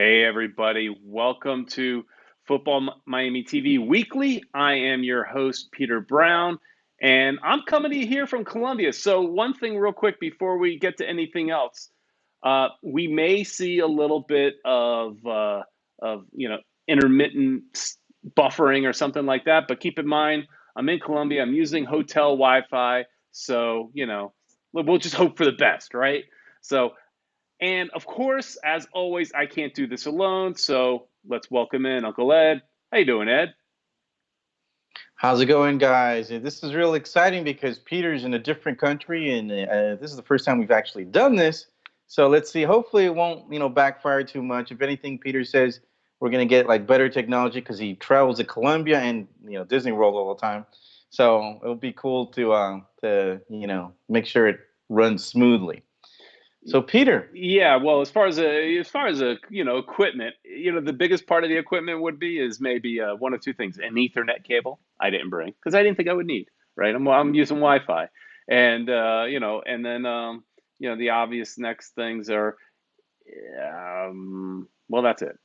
Hey, everybody. Welcome to Miami TV Weekly. I am your host, Peter Brown, and I'm coming to you here from Colombia. So, one thing, real quick, before we get to anything else, we may see a little bit of intermittent buffering or something like that. But keep in mind, I'm in Colombia. I'm using hotel Wi-Fi, so we'll just hope for the best, right? So. And of course, as always, I can't do this alone. So let's welcome in Uncle Ed. How you doing, Ed? How's it going, guys? This is real exciting because Peter's in a different country, and this is the first time we've actually done this. So let's see. Hopefully, it won't backfire too much. If anything, Peter says we're gonna get like better technology because he travels to Colombia and Disney World all the time. So it'll be cool to make sure it runs smoothly. So Peter, Yeah, well, as far as equipment, the biggest part of the equipment would be is maybe one of two things: an Ethernet cable I didn't bring because I didn't think I would need. Right, I'm using Wi-Fi, and and then the obvious next things are, well, that's it.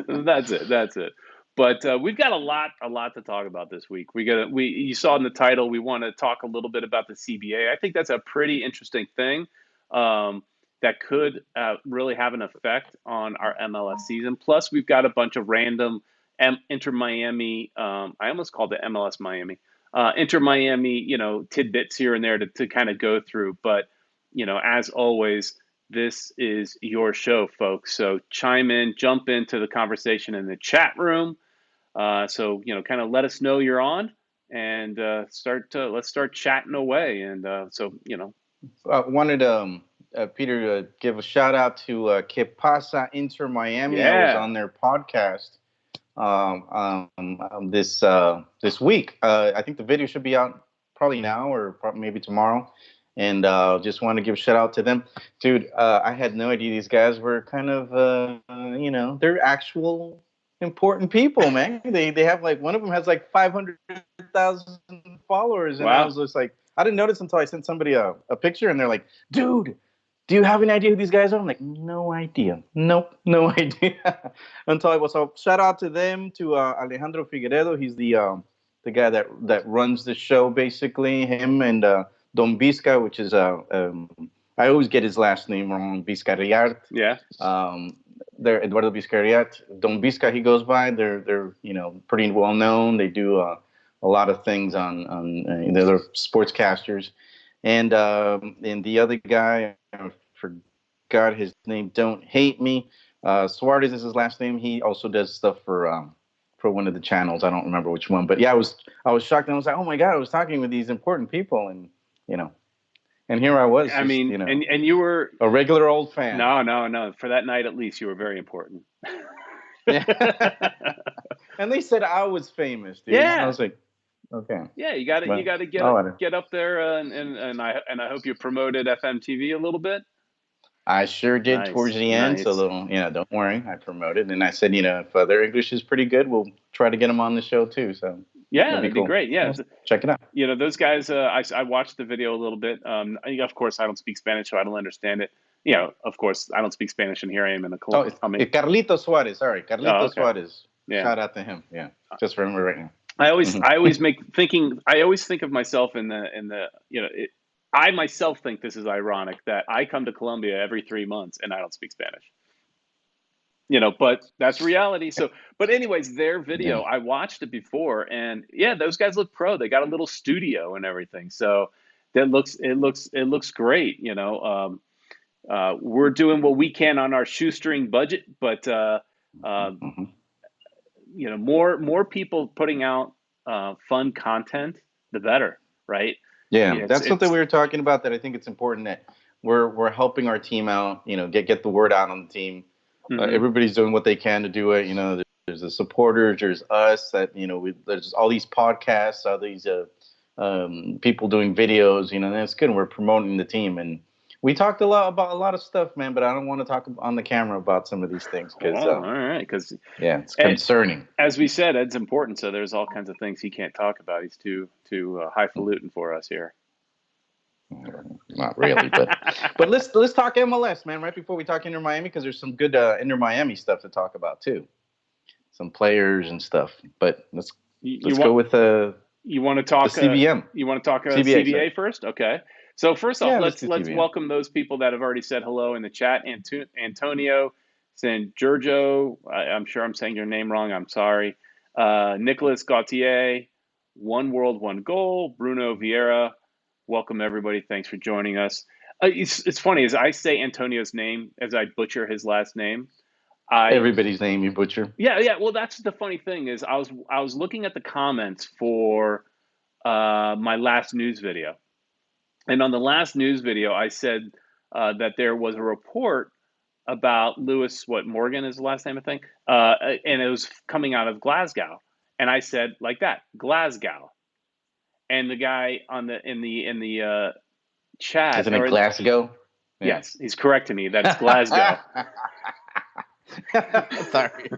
That's it. But we've got a lot to talk about this week. You saw in the title, we want to talk a little bit about the CBA. I think that's a pretty interesting thing that could really have an effect on our MLS season. Plus, we've got a bunch of random Inter Miami. I almost called it MLS Miami. Inter Miami, tidbits here and there to kind of go through. But as always, this is your show, folks. So chime in, jump into the conversation in the chat room. So kind of let us know you're on, and let's start chatting away. And I wanted Peter to give a shout out to Que Pasa Inter Miami. I was yeah, on their podcast this week. I think the video should be out probably now or maybe tomorrow. And just want to give a shout out to them, dude. I had no idea these guys were kind of they're actual important people, man. They have like one of them has like 500,000 followers, and I wow. was just like, I didn't notice until I sent somebody a picture, and they're like, dude, do you have any idea who these guys are? I'm like, no idea. Nope, no idea. Until I was. So shout out to them, to Alejandro Figueredo. He's the guy that runs the show, basically. Him and Don Vizca, which is I always get his last name wrong. Vizcarriart. Yeah. They're Eduardo Vizcarriart. Don Vizca, he goes by. They're pretty well known. They do a lot of things on they're sportscasters. And the other guy, I forgot his name. Don't hate me. Suarez is his last name. He also does stuff for one of the channels. I don't remember which one, but yeah, I was shocked, and I was like, oh my god, I was talking with these important people, and you know, and here I was, I just mean, and you were a regular old fan. no. For that night, at least, you were very important. Yeah, and they said I was famous, dude. I Yeah. was like, okay, Yeah, you got to all right. get up there, and I hope you promoted FMTV a little bit. I sure did towards Nice, the end. So, nice. don't worry, I promoted, and I said, if their English is pretty good, we'll try to get them on the show too. So Yeah, that'd be that'd be cool. great. Yeah, Well, check it out. those guys. I watched the video a little bit. Of course, I don't speak Spanish, so I don't understand it. Of course, I don't speak Spanish, and here I am in a Oh, cold. I mean, it's Carlito Suarez. Sorry, oh, Carlito okay, Suarez. yeah. Shout out to him. Yeah, just remember right now. I always, Mhm. I always make thinking. I always think of myself in the. I myself think this is ironic that I come to Colombia every 3 months and I don't speak Spanish. But that's reality. So, but anyways, their Yeah. video, I watched it before, and yeah, those guys look pro. They got a little studio and everything. So it looks great. We're doing what we can on our shoestring budget, but Mhm. more people putting out fun content, the better, right? Yeah, It's that's something it's we were talking about. That I think it's important that we're helping our team out. Get the word out on the team. mhm. Everybody's doing what they can to do it. There's the supporters, there's us. There's all these podcasts, all these people doing videos. And it's good. We're promoting the team, and we talked a lot about a lot of stuff, man. But I don't want to talk on the camera about some of these things Oh, because, all right, because yeah, it's concerning. as we said, Ed's important, so there's all kinds of things he can't talk about. He's too highfalutin for us here. Not really, but let's talk MLS, man. Right before we talk Inter Miami, because there's some good Inter Miami stuff to talk about too. Some players and stuff. But You let's go want with you want to the talk CBM, you want to talk CBA. CBA Sorry. first? Okay. So first off, Yeah, let's let's do let's CBM. welcome those people that have already said hello in the chat. Antonio, San Giorgio. I'm sure I'm saying your name wrong. I'm sorry. Nicholas Gautier, One World, One Goal. Bruno Vieira. Welcome everybody. Thanks for joining us. It's funny as I say Antonio's name as I butcher his last name. I Everybody's name you butcher. Yeah. Well, that's the funny thing is I was looking at the comments for my last news video, and on the last news video, I said that there was a report about Lewis, what Morgan is the last name, I think, and it was coming out of Glasgow, and I said like that, Glasgow, and the guy on the in the chat Isn't it or Glasgow? Yeah. yes, he's correcting me that it's Glasgow, Sorry.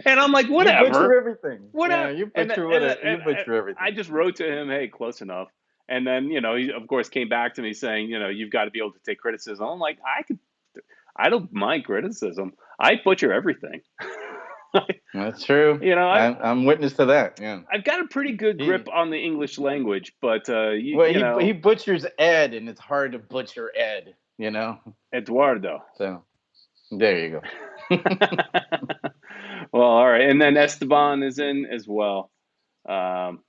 and I'm like, You butcher whatever. everything. Yeah, you And, butcher what you butcher I everything. just wrote to him, hey, close enough. And then, he of course came back to me saying, you've got to be able to take criticism. I'm like, I don't mind criticism. I butcher everything. That's true. you know, I, I'm witness to that. Yeah. I've got a pretty good grip He on the English language, but well he butchers Ed, and it's hard to butcher Ed. You know. Eduardo. So there you go. Well, all right, and then Esteban is in as well. Um,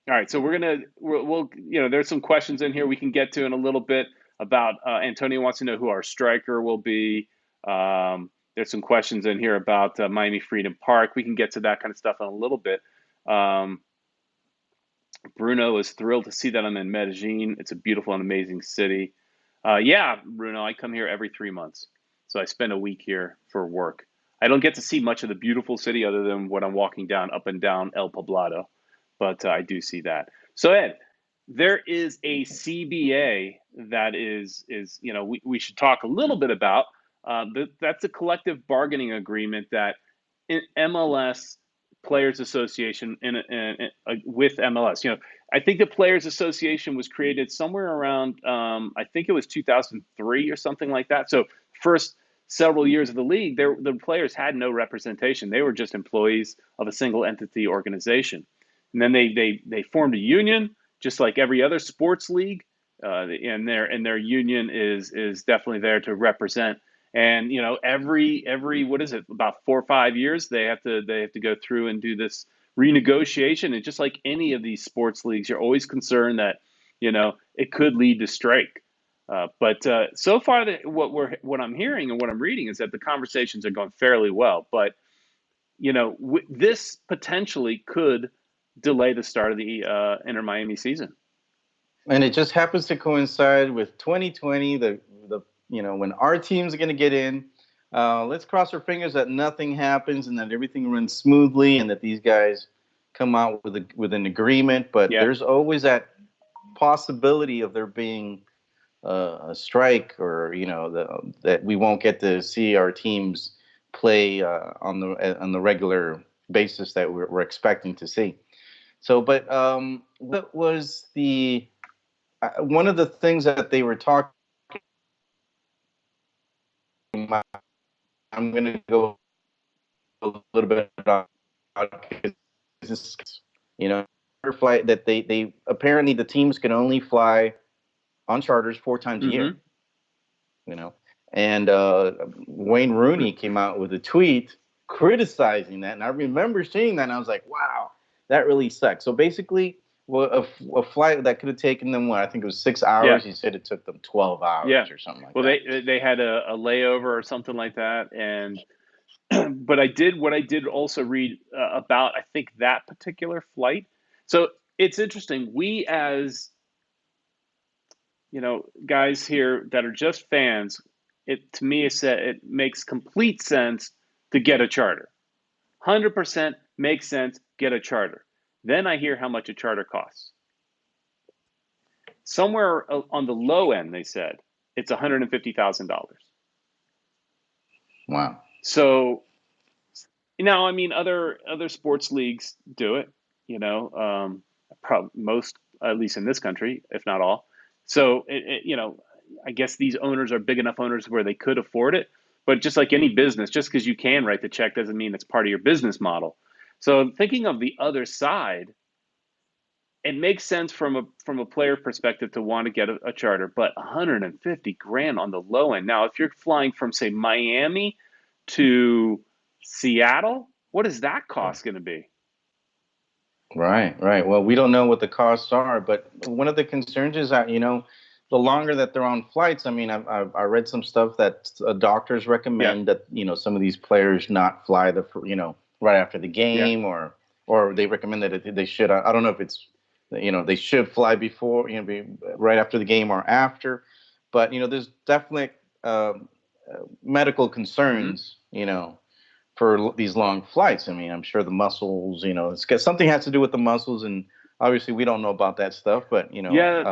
All right, so we'll there's some questions in here we can get to in a little bit about Antonio wants to know who our striker will be. There's some questions in here about Miami Freedom Park. We can get to that kind of stuff in a little bit. Um, Bruno is thrilled to see that I'm in Medellin. It's a beautiful and amazing city. Yeah, Bruno, I come here every 3 months, so I spend a week here for work. I don't get to see much of the beautiful city other than when I'm walking down up and down El Poblado, but I do see that. So Ed, there is a CBA that is we should talk a little bit about. That's a collective bargaining agreement that MLS Players Association with MLS. I think the Players Association was created somewhere around I think it was 2003 or something like that. So first several years of the league, the players had no representation. They were just employees of a single entity organization, and then they formed a union, just like every other sports league, and their union is definitely there to represent. And every what is it, about 4 or 5 years they have to go through and do this renegotiation. And just like any of these sports leagues, you're always concerned that it could lead to strike. But so far, what I'm hearing and what I'm reading is that the conversations are going fairly well. But this potentially could delay the start of the Inter Miami season. And it just happens to coincide with 2020, the when our team's going to get in. Let's cross our fingers that nothing happens and that everything runs smoothly and that these guys come out with an agreement. But Yeah. there's always that possibility of there being a strike, or that we won't get to see our teams play on the regular basis that we're expecting to see. So, but what was the one of the things that they were talking about? I'm going to go a little bit about this, flight that they apparently the teams can only fly on charters 4 times a year. Mm-hmm. And Wayne Rooney came out with a tweet criticizing that, and I remember seeing that, and I was like, wow, that really sucks. So basically, well, a flight that could have taken them, I think it was 6 hours. Yeah. He said it took them 12 hours or something like that. Well, they had a layover or something like that, and but I did also read about, I think, that particular flight. So it's interesting. We, as guys here that are just fans, to me it makes complete sense to get a charter. 100% makes sense. Get a charter. Then I hear how much a charter costs. Somewhere on the low end, they said it's $150,000. Wow. So I mean, other sports leagues do it. Most, at least in this country, if not all. So I guess these owners are big enough owners where they could afford it. But just like any business, just because you can write the check doesn't mean it's part of your business model. So thinking of the other side, it makes sense from a player perspective to want to get a charter, but 150 grand on the low end. Now, if you're flying from say Miami to Seattle, what is that cost going to be? Right, right. Well, we don't know what the costs are, but one of the concerns is that, the longer that they're on flights, I mean, I read some stuff that doctors Yeah, recommend that, some of these players not fly right after the yeah. game, or they recommend that they should. I don't know if it's, they should fly before, right after the game or after, but, there's definitely medical Hmm. concerns, for these long flights. I mean, I'm sure the muscles, something has to do with the muscles, and obviously we don't know about that stuff. But Yeah,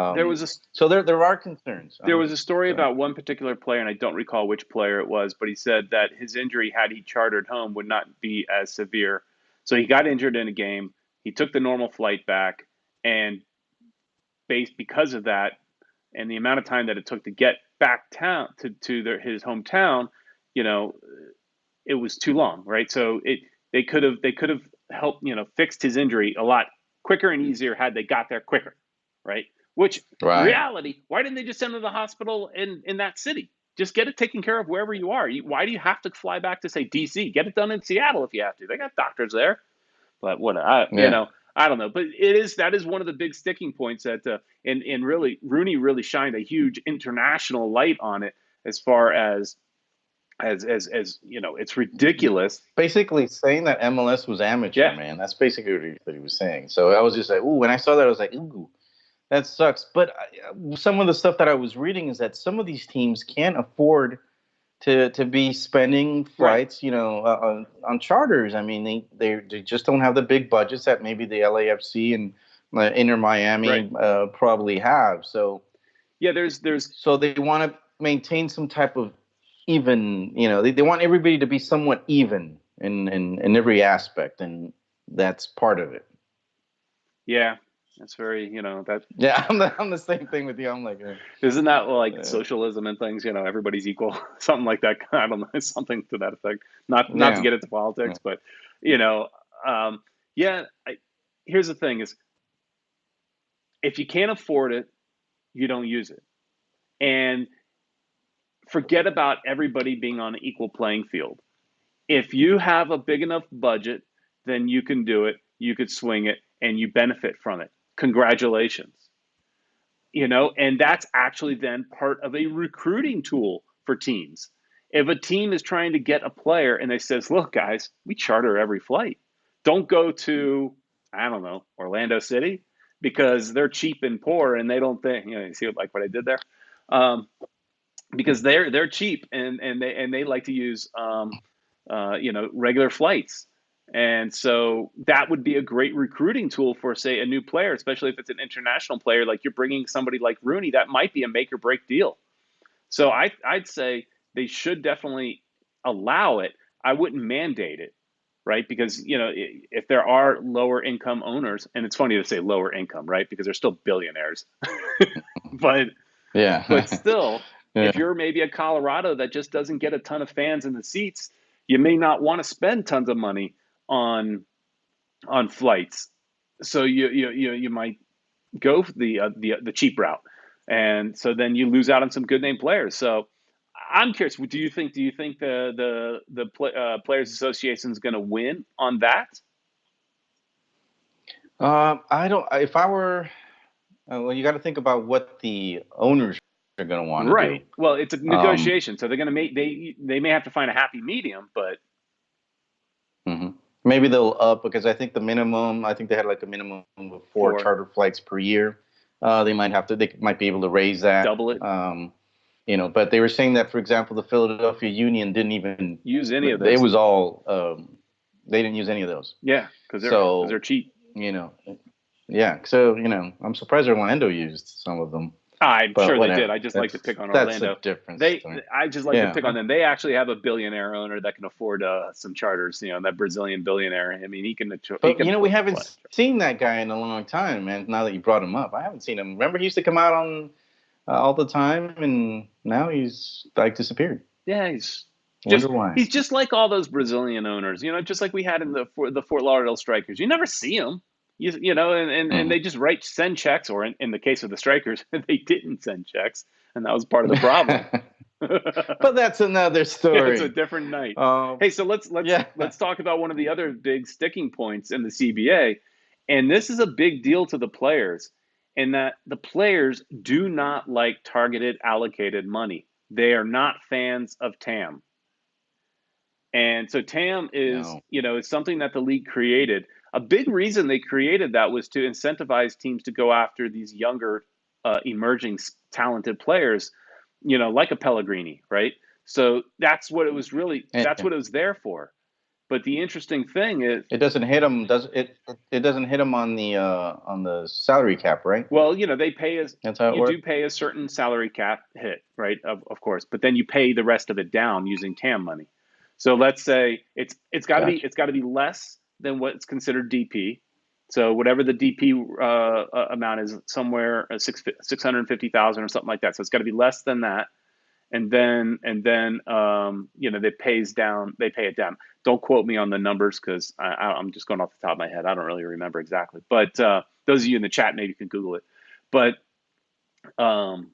so there are concerns. there was a story Go ahead. about one particular player, and I don't recall which player it was, but he said that his injury, had he chartered home, would not be as severe. So he got injured in a game. He took the normal flight back, and based because of that, and the amount of time that it took to get back town his hometown, you know, it was too long, right? So they could have helped fixed his injury a lot quicker and easier had they got there quicker, right? Which Right. reality, why didn't they just send him to the hospital in that city? Just get it taken care of wherever you are. Why do you have to fly back to say DC? Get it done in Seattle if you have to. They got doctors there. But what Yeah. I don't know. But that is one of the big sticking points that and really Rooney really shined a huge international light on it as far as it's ridiculous. Basically saying that MLS was amateur, Yeah, man. That's basically what he was saying. So I was just like, ooh, when I saw that, I was like, ooh, that sucks. But some of the stuff that I was reading is that some of these teams can't afford to be spending right, flights, on charters. I mean, they just don't have the big budgets that maybe the LAFC and Inter right. Miami probably have. Yeah, there's So they want to maintain some type of even. They want everybody to be somewhat even in every aspect, and that's part of it. yeah, that's very that Yeah, I'm the same thing with you. I'm like, isn't that like uh, socialism and things. Everybody's equal, something like that. I don't know, something to that effect. Not to yeah, get into yeah, politics, but you know, um, yeah. Here's the thing: is if you can't afford it, you don't use it. And forget about everybody being on an equal playing field. If you have a big enough budget, then you can do it, you could swing it, and you benefit from it. Congratulations. And that's actually then part of a recruiting tool for teams. If a team is trying to get a player and they says, look, guys, we charter every flight. Don't go to, I don't know, Orlando City because they're cheap and poor and they don't think, you see like what I did there? Um, because they're cheap and they like to use regular flights, and so that would be a great recruiting tool for say a new player, especially if it's an international player. Like you're bringing somebody like Rooney, that might be a make or break deal. So I'd say they should definitely allow it. I wouldn't mandate it, right? Because if there are lower income owners, and it's funny to say lower income, right? Because they're still billionaires, but yeah, but still, yeah. if you're maybe a Colorado that just doesn't get a ton of fans in the seats, you may not want to spend tons of money on flights. So you might go the cheap route, and so then you lose out on some good name players. So I'm curious. Do you think the Players Association is going to win on that? I don't. If I were, well, you got to think about what the owners are going to want to do. Right. Well, it's a Um, negotiation, so they're going to make they may have to find a happy medium, but mhm. Maybe they'll up because I think the minimum. I think they had like a minimum of four for charter flights per year. They might have to. They might be able to raise that. double it, But they were saying that, for example, the Philadelphia Union didn't even. use any of It those. was all. They didn't use any of those. Yeah, because they're So cheap. you know, yeah. So I'm surprised Orlando used some of them, I'm but sure they did. whatever. I just like to pick on That's a Orlando. different They, story. I just like to Yeah. pick on them. They actually have a billionaire owner that can afford some charters. That Brazilian billionaire. I mean, he But can we afford to fly. haven't seen that guy in a long time, man. Now that you brought him up, I haven't seen him. Remember, he used to come out on all the time, and now he's like disappeared. Yeah, Wonder why. he's just like all those Brazilian owners, just like we had in the Fort Lauderdale Strikers. You never see them, and Hmm. they just send checks, or in the case of the Strikers, they didn't send checks, and that was part of the problem. But that's another It's a story. different night. Um, Hey, so yeah. let's talk about one of the other big sticking points in the CBA, and this is a big deal to the players, in that the players do not like targeted allocated money. They are not fans of TAM. And so TAM is, No. it's something that the league created. A big reason they created that was to incentivize teams to go after these younger, emerging, talented players, like a Pellegrini, right? So that's Yeah. what it was there for. But the interesting thing is, It doesn't hit him. Does it? It doesn't hit him on the salary cap, right? well, they pay as That's how it you works. do pay a certain salary cap hit, right? Of course, but then you pay the rest of it down using TAM money. So let's say Gotcha. it's got to be less than what's considered DP. So whatever the DP amount is, somewhere 650,000 or something like that. So it's got to be less than that, and then they pay it down. Don't quote me on the numbers, because I'm just going off the top of my head. I don't really remember exactly, but those of you in the chat maybe can Google it. But um,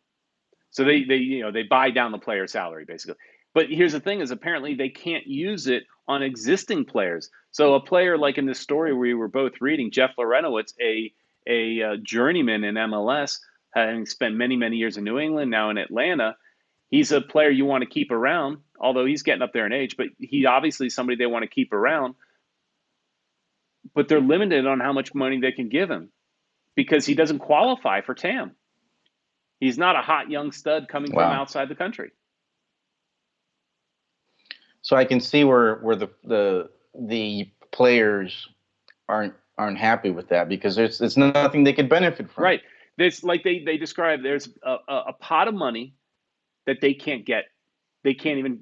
so they buy down the player salary basically. But here's the thing: is apparently they can't use it on existing players. So a player like in this story we were both reading, Jeff Lorenowitz, a journeyman in MLS, having spent many years in New England, now in Atlanta. He's a player you want to keep around, although he's getting up there in age. But he obviously is somebody they want to keep around. But they're limited on how much money they can give him, because he doesn't qualify for TAM. He's not a hot young stud coming from Wow. outside the country. So I can see where the players aren't happy with that, because there's nothing they could benefit from. Right. This, like they describe, there's a pot of money that they can't get. They can't even,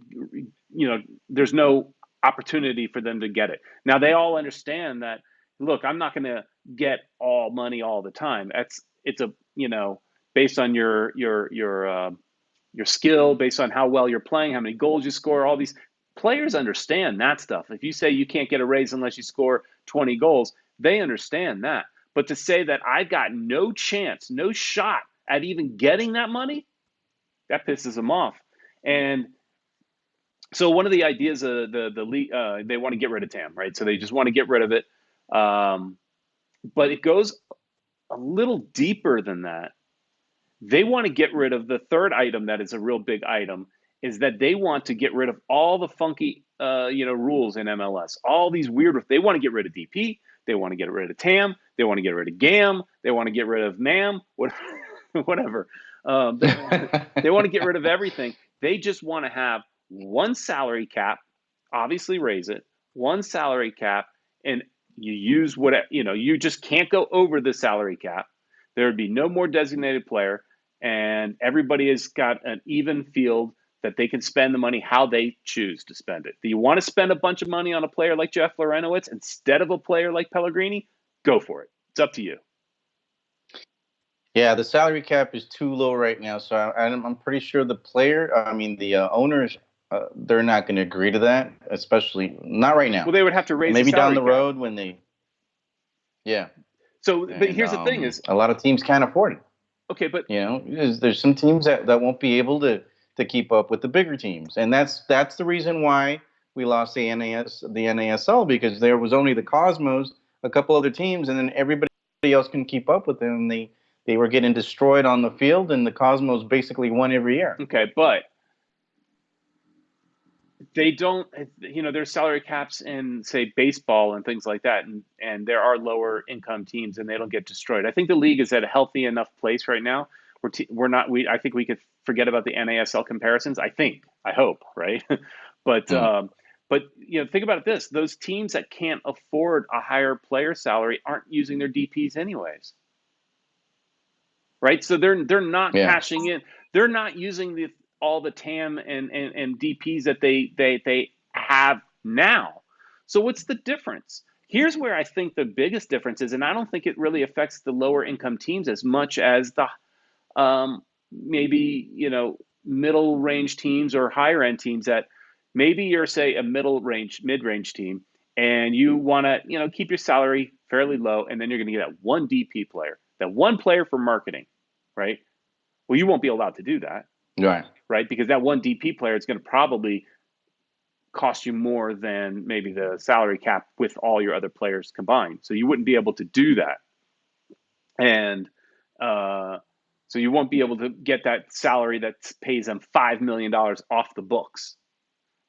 there's no opportunity for them to get it. Now they all understand that. Look, I'm not going to get all money all the time. It's a, based on your skill, based on how well you're playing, how many goals you score. All these players understand that stuff. If you say you can't get a raise unless you score 20 goals, they understand that. But to say that I've got no chance, no shot at even getting that money, that pisses them off. And so one of the ideas of the league, they want to get rid of TAM, right? So they just want to get rid of it. Um, but it goes a little deeper than that. They want to get rid of the third item that is a real big item, is that they want to get rid of all the funky rules in MLS. All these weird, they want to get rid of DP, they want to get rid of TAM, they want to get rid of GAM, they want to get rid of MAM, whatever. They want to get rid of everything. They just want to have one salary cap, obviously raise it, one salary cap, and you use what you just can't go over the salary cap. There would be no more designated player, and everybody has got an even field that they can spend the money how they choose to spend it. Do you want to spend a bunch of money on a player like Jeff Lorenowitz instead of a player like Pellegrini? Go for it. It's up to you. Yeah, the salary cap is too low right now, so I'm pretty sure the owners, they're not going to agree to that, especially not right now. Well, they would have to raise the Maybe down salary the cap. road when they, yeah, So, but and here's the thing: is a lot of teams can't afford it. okay, but There's some teams that won't be able to keep up with the bigger teams, and that's the reason why we lost the NASL, because there was only the Cosmos, a couple other teams, and then everybody else can keep up with them. And they were getting destroyed on the field, and the Cosmos basically won every year. okay, but they don't. There's salary caps in, say, baseball and things like that, and there are lower income teams, and they don't get destroyed. I think the league is at a healthy enough place right now. We're not. I think we could forget about the NASL comparisons. I hope, right? but Mm. but think about it. Those teams that can't afford a higher player salary aren't using their DPS anyways, right? So they're not Yeah, cashing in. They're not using all the TAM and DPS that they have now. So what's the difference? Here's where I think the biggest difference is, and I don't think it really affects the lower income teams as much as maybe, middle range teams or higher end teams that maybe you're, say, a mid range team, and you want to, keep your salary fairly low, and then you're going to get that one DP player, that one player for marketing, right? Well, you won't be allowed to do that, Right. right? Because that one DP player is going to probably cost you more than maybe the salary cap with all your other players combined. So you wouldn't be able to do that. And uh, so you won't be able to get that salary that pays them $5 million off the books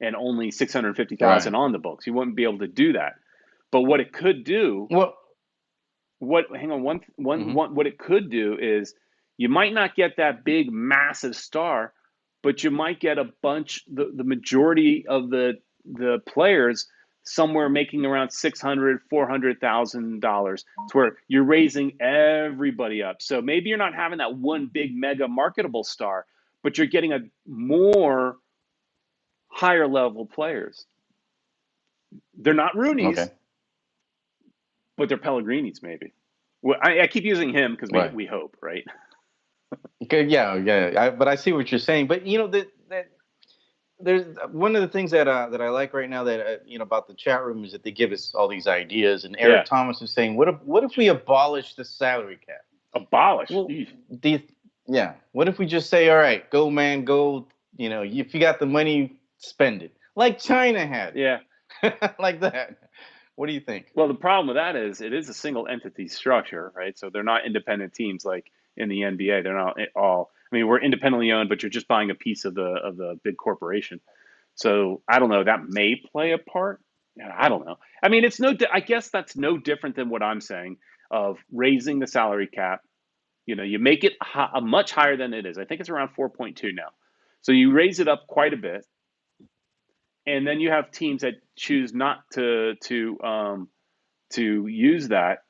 and only 650,000 Right. on the books. You wouldn't be able to do that. But what it could do, Well. what hang on Hmm. what it could do is you might not get that big massive star, but you might get a bunch, the majority of the players somewhere making around 600, $400,000. It's where you're raising everybody up. So maybe you're not having that one big mega marketable star, but you're getting a more higher level players. They're not Rooney's, Okay. but they're Pellegrini's maybe. Well, I keep using him because we Right. we hope, right? Okay. Yeah. Yeah. But I see what you're saying. But that there's one of the things that I like right now that about the chat room is that they give us all these ideas. And Yeah, Eric Thomas is saying, what if we abolish the salary cap? abolish. Well, do you, yeah. What if we just say, all right, go man, go. If you got the money, spend it like China had Yeah. it, like that. What do you think? Well, the problem with that is it is a single entity structure, right? So they're not independent teams like in the NBA. They're not all. I mean, we're independently owned, but you're just buying a piece of the big corporation. So I don't know. That may play a part. Yeah, I don't know. I mean, it's no. I guess that's no different than what I'm saying of raising the salary cap. You make it much higher than it is. I think it's around 4.2 now. So you raise it up quite a bit, and then you have teams that choose not to use that.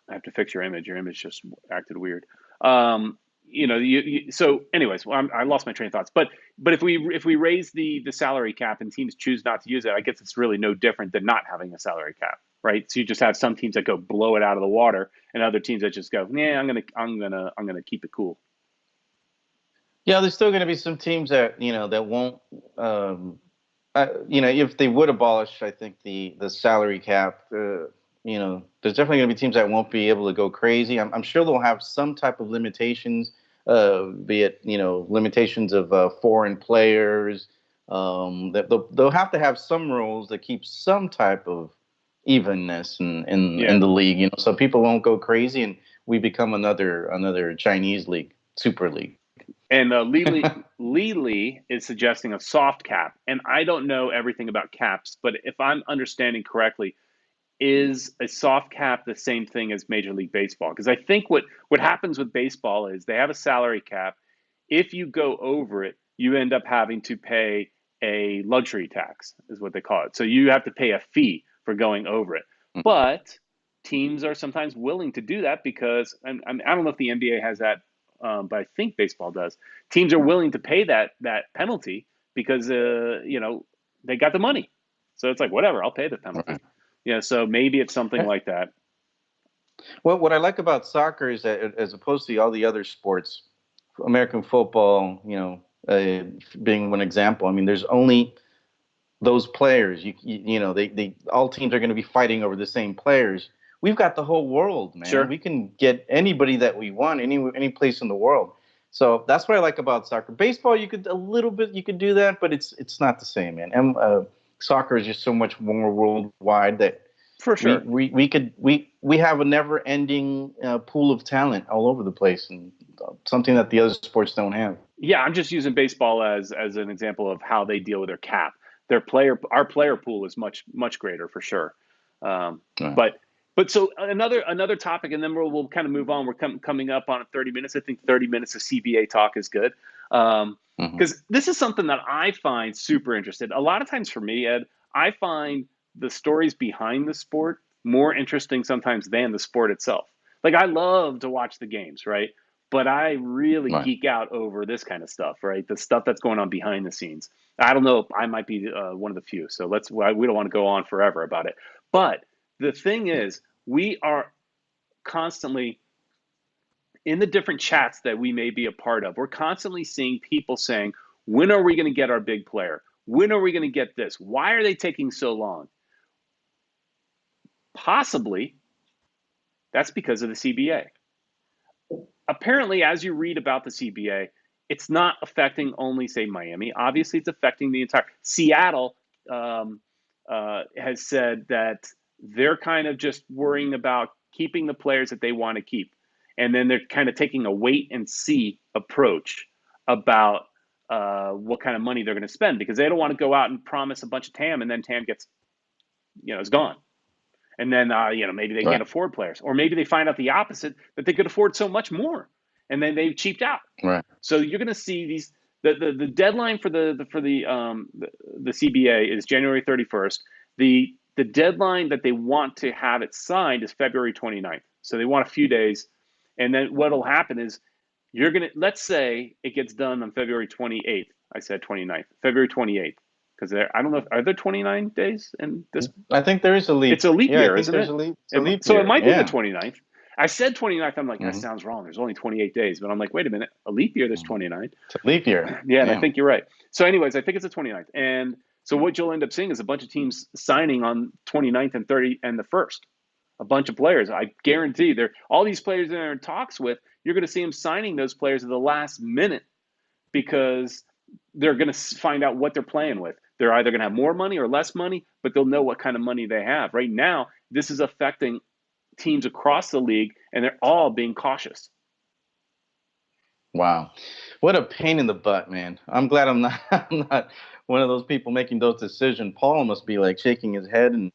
I have to fix your image. Your image just acted weird. So anyways, well, I lost my train of thoughts. But if we raise the salary cap and teams choose not to use it, I guess it's really no different than not having a salary cap, right? So you just have some teams that go blow it out of the water, and other teams that just go, yeah, I'm gonna keep it cool. Yeah, there's still going to be some teams that won't. Um, if they would abolish, I think the salary cap. There's definitely going to be teams that won't be able to go crazy. I'm sure they'll have some type of limitations, be it limitations of foreign players. That they'll have to have some rules that keep some type of evenness in Yeah. the league. So people won't go crazy and we become another Chinese league, super league. And Lee is suggesting a soft cap, and I don't know everything about caps, but if I'm understanding correctly, is a soft cap the same thing as Major League Baseball? Because I think what happens with baseball is they have a salary cap. If you go over it, you end up having to pay a luxury tax, is what they call it. So you have to pay a fee for going over it. But teams are sometimes willing to do that because I don't know if the NBA has that, but I think baseball does. Teams are willing to pay that penalty because they got the money. So it's like whatever, I'll pay the penalty. Right. Yeah, so maybe it's something like that. Well, what I like about soccer is that, as opposed to all the other sports, American football, being one example. I mean, there's only those players. They all teams are going to be fighting over the same players. We've got the whole world, man. Sure. We can get anybody that we want, any place in the world. So that's what I like about soccer. Baseball, you could do that, but it's not the same, man. And soccer is just so much more worldwide that For sure. we have a never ending pool of talent all over the place, and something that the other sports don't have. Yeah, I'm just using baseball as an example of how they deal with their cap. Our player pool is much greater for sure. Um, Right. but but so another topic, and then we'll kind of move on. We're coming up on 30 minutes. I think 30 minutes of CBA talk is good. Hmm. Because this is something that I find super interesting. A lot of times for me, Ed, I find the stories behind the sport more interesting sometimes than the sport itself. Like I love to watch the games, right? But I really Right. geek out over this kind of stuff, right? The stuff that's going on behind the scenes. I don't know. I might be one of the few. So we don't want to go on forever about it. But the thing is, we are constantly in the different chats that we may be a part of, we're constantly seeing people saying, when are we going to get our big player? When are we going to get this? Why are they taking so long? Possibly that's because of the CBA. Apparently, as you read about the CBA, it's not affecting only, say, Miami. Obviously, it's affecting the entire Seattle. Has said that they're kind of just worrying about keeping the players that they want to keep, and then they're kind of taking a wait and see approach about what kind of money they're going to spend, because they don't want to go out and promise a bunch of TAM and then TAM gets, is gone. And then, maybe they Right. can't afford players, or maybe they find out the opposite, that they could afford so much more, and then they've cheaped out. Right. So you're going to see these. The deadline for the CBA is January 31st. The deadline that they want to have it signed is February 29th. So they want a few days, and then what'll happen is let's say it gets done on February 28th. I said 29th, February 28th, because I don't know, are there 29 days in this? I think there is a leap. It's a leap Yeah, I year, think isn't there's it? a leap So it year. might be the Yeah. 29th. I said 29th. I'm like, that Mm-hmm. sounds wrong. There's only 28 days. But I'm like, wait a minute. A leap year, there's 29. It's a leap year. Yeah, and I Yeah. think you're right. So anyways, I think it's the 29th. And so what you'll end up seeing is a bunch of teams signing on 29th and 30 and the 1st. A bunch of players. I guarantee all these players that are in talks with, you're going to see them signing those players at the last minute, because they're going to find out what they're playing with. They're either going to have more money or less money, but they'll know what kind of money they have. Right now, this is affecting teams across the league, and they're all being cautious. Wow. What a pain in the butt, man. I'm glad I'm not I'm not one of those people making those decisions. Paul must be like shaking his head, and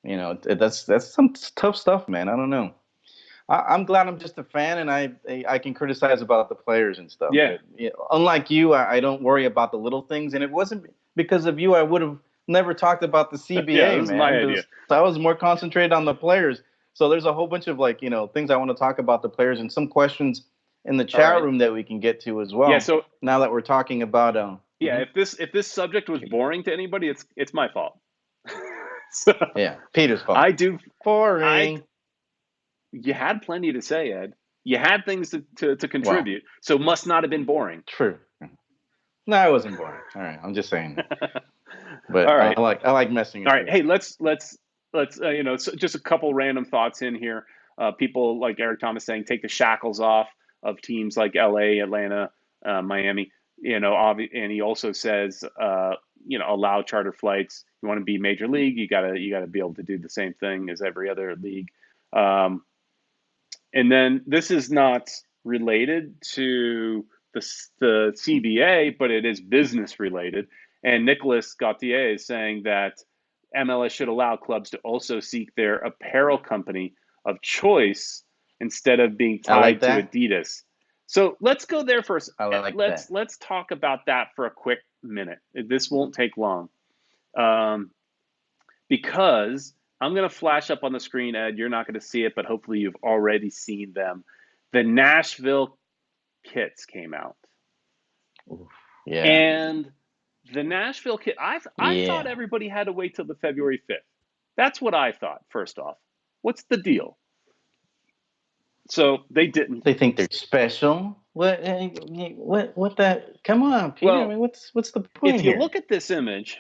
that's some tough stuff, man. I don't know. I'm glad I'm just a fan, and I can criticize about the players and stuff. Yeah. But unlike you, I don't worry about the little things, and it wasn't because of you I would have never talked about the Yeah, CBA, this is my man. idea. I was more concentrated on the players. So there's a whole bunch of things I want to talk about the players, and some questions in the All chat right. room that we can get to as Yeah. well. So Now that we're talking about yeah, mhm. if this subject was boring to anybody, it's my fault. So Yeah, Peter's fault. I do. Boring. You had plenty to say, Ed. You had things to Well, contribute, so it must not have been boring. true. No, it wasn't boring. All right, I'm just saying that. But All right. I like messing All with right. you. Hey, let's so just a couple random thoughts in here. People like Eric Thomas saying, take the shackles off of teams like LA, Atlanta, Miami. And he also says, allow charter flights. You want to be major league, you gotta be able to do the same thing as every other league. Um, and then this is not related to the CBA, but it is business related. And Nicholas Gauthier is saying that MLS should allow clubs to also seek their apparel company of choice instead of being I like tied to that. Adidas. So let's go there first. I like that. Let's talk about that for a quick minute. This won't take long. Um, because I'm going to flash up on the screen, Ed. You're not going to see it, but hopefully you've already seen them. The Nashville kits came out. Oof. Yeah. And the Nashville kit, I thought Yeah. everybody had to wait till the February 5th. That's what I thought, first off. What's the deal? So they didn't. They think they're special. What that? Come on, Peter. I Well, mean, what's the point if you here? look at this image,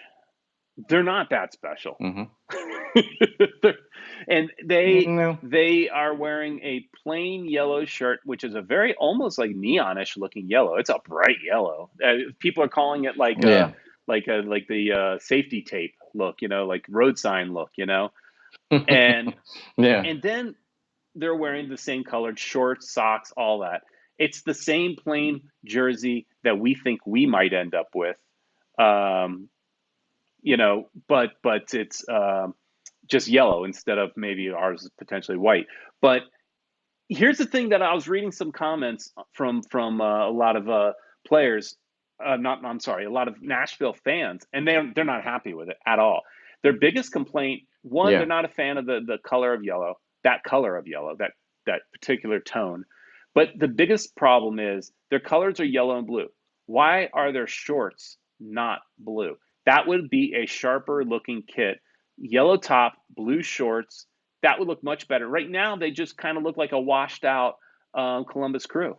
they're not that special. Mm-hmm. And they No. they are wearing a plain yellow shirt, which is a very almost like neonish looking yellow. It's a bright yellow. People are calling it Yeah. like the safety tape look, like road sign look, and Yeah. and then they're wearing the same colored shorts, socks, all that. It's the same plain jersey that we think we might end up with. Um, but it's just yellow instead of maybe ours is potentially white. But here's the thing that I was reading some comments from a lot of players, not I'm sorry, a lot of Nashville fans, and they're not happy with it at all. Their biggest complaint, one, they're Yeah. not a fan of the color of yellow, that particular tone. But the biggest problem is their colors are yellow and blue. Why are their shorts not blue? That would be a sharper looking kit. Yellow top, blue shorts. That would look much better. Right now, they just kind of look like a washed out Columbus Crew.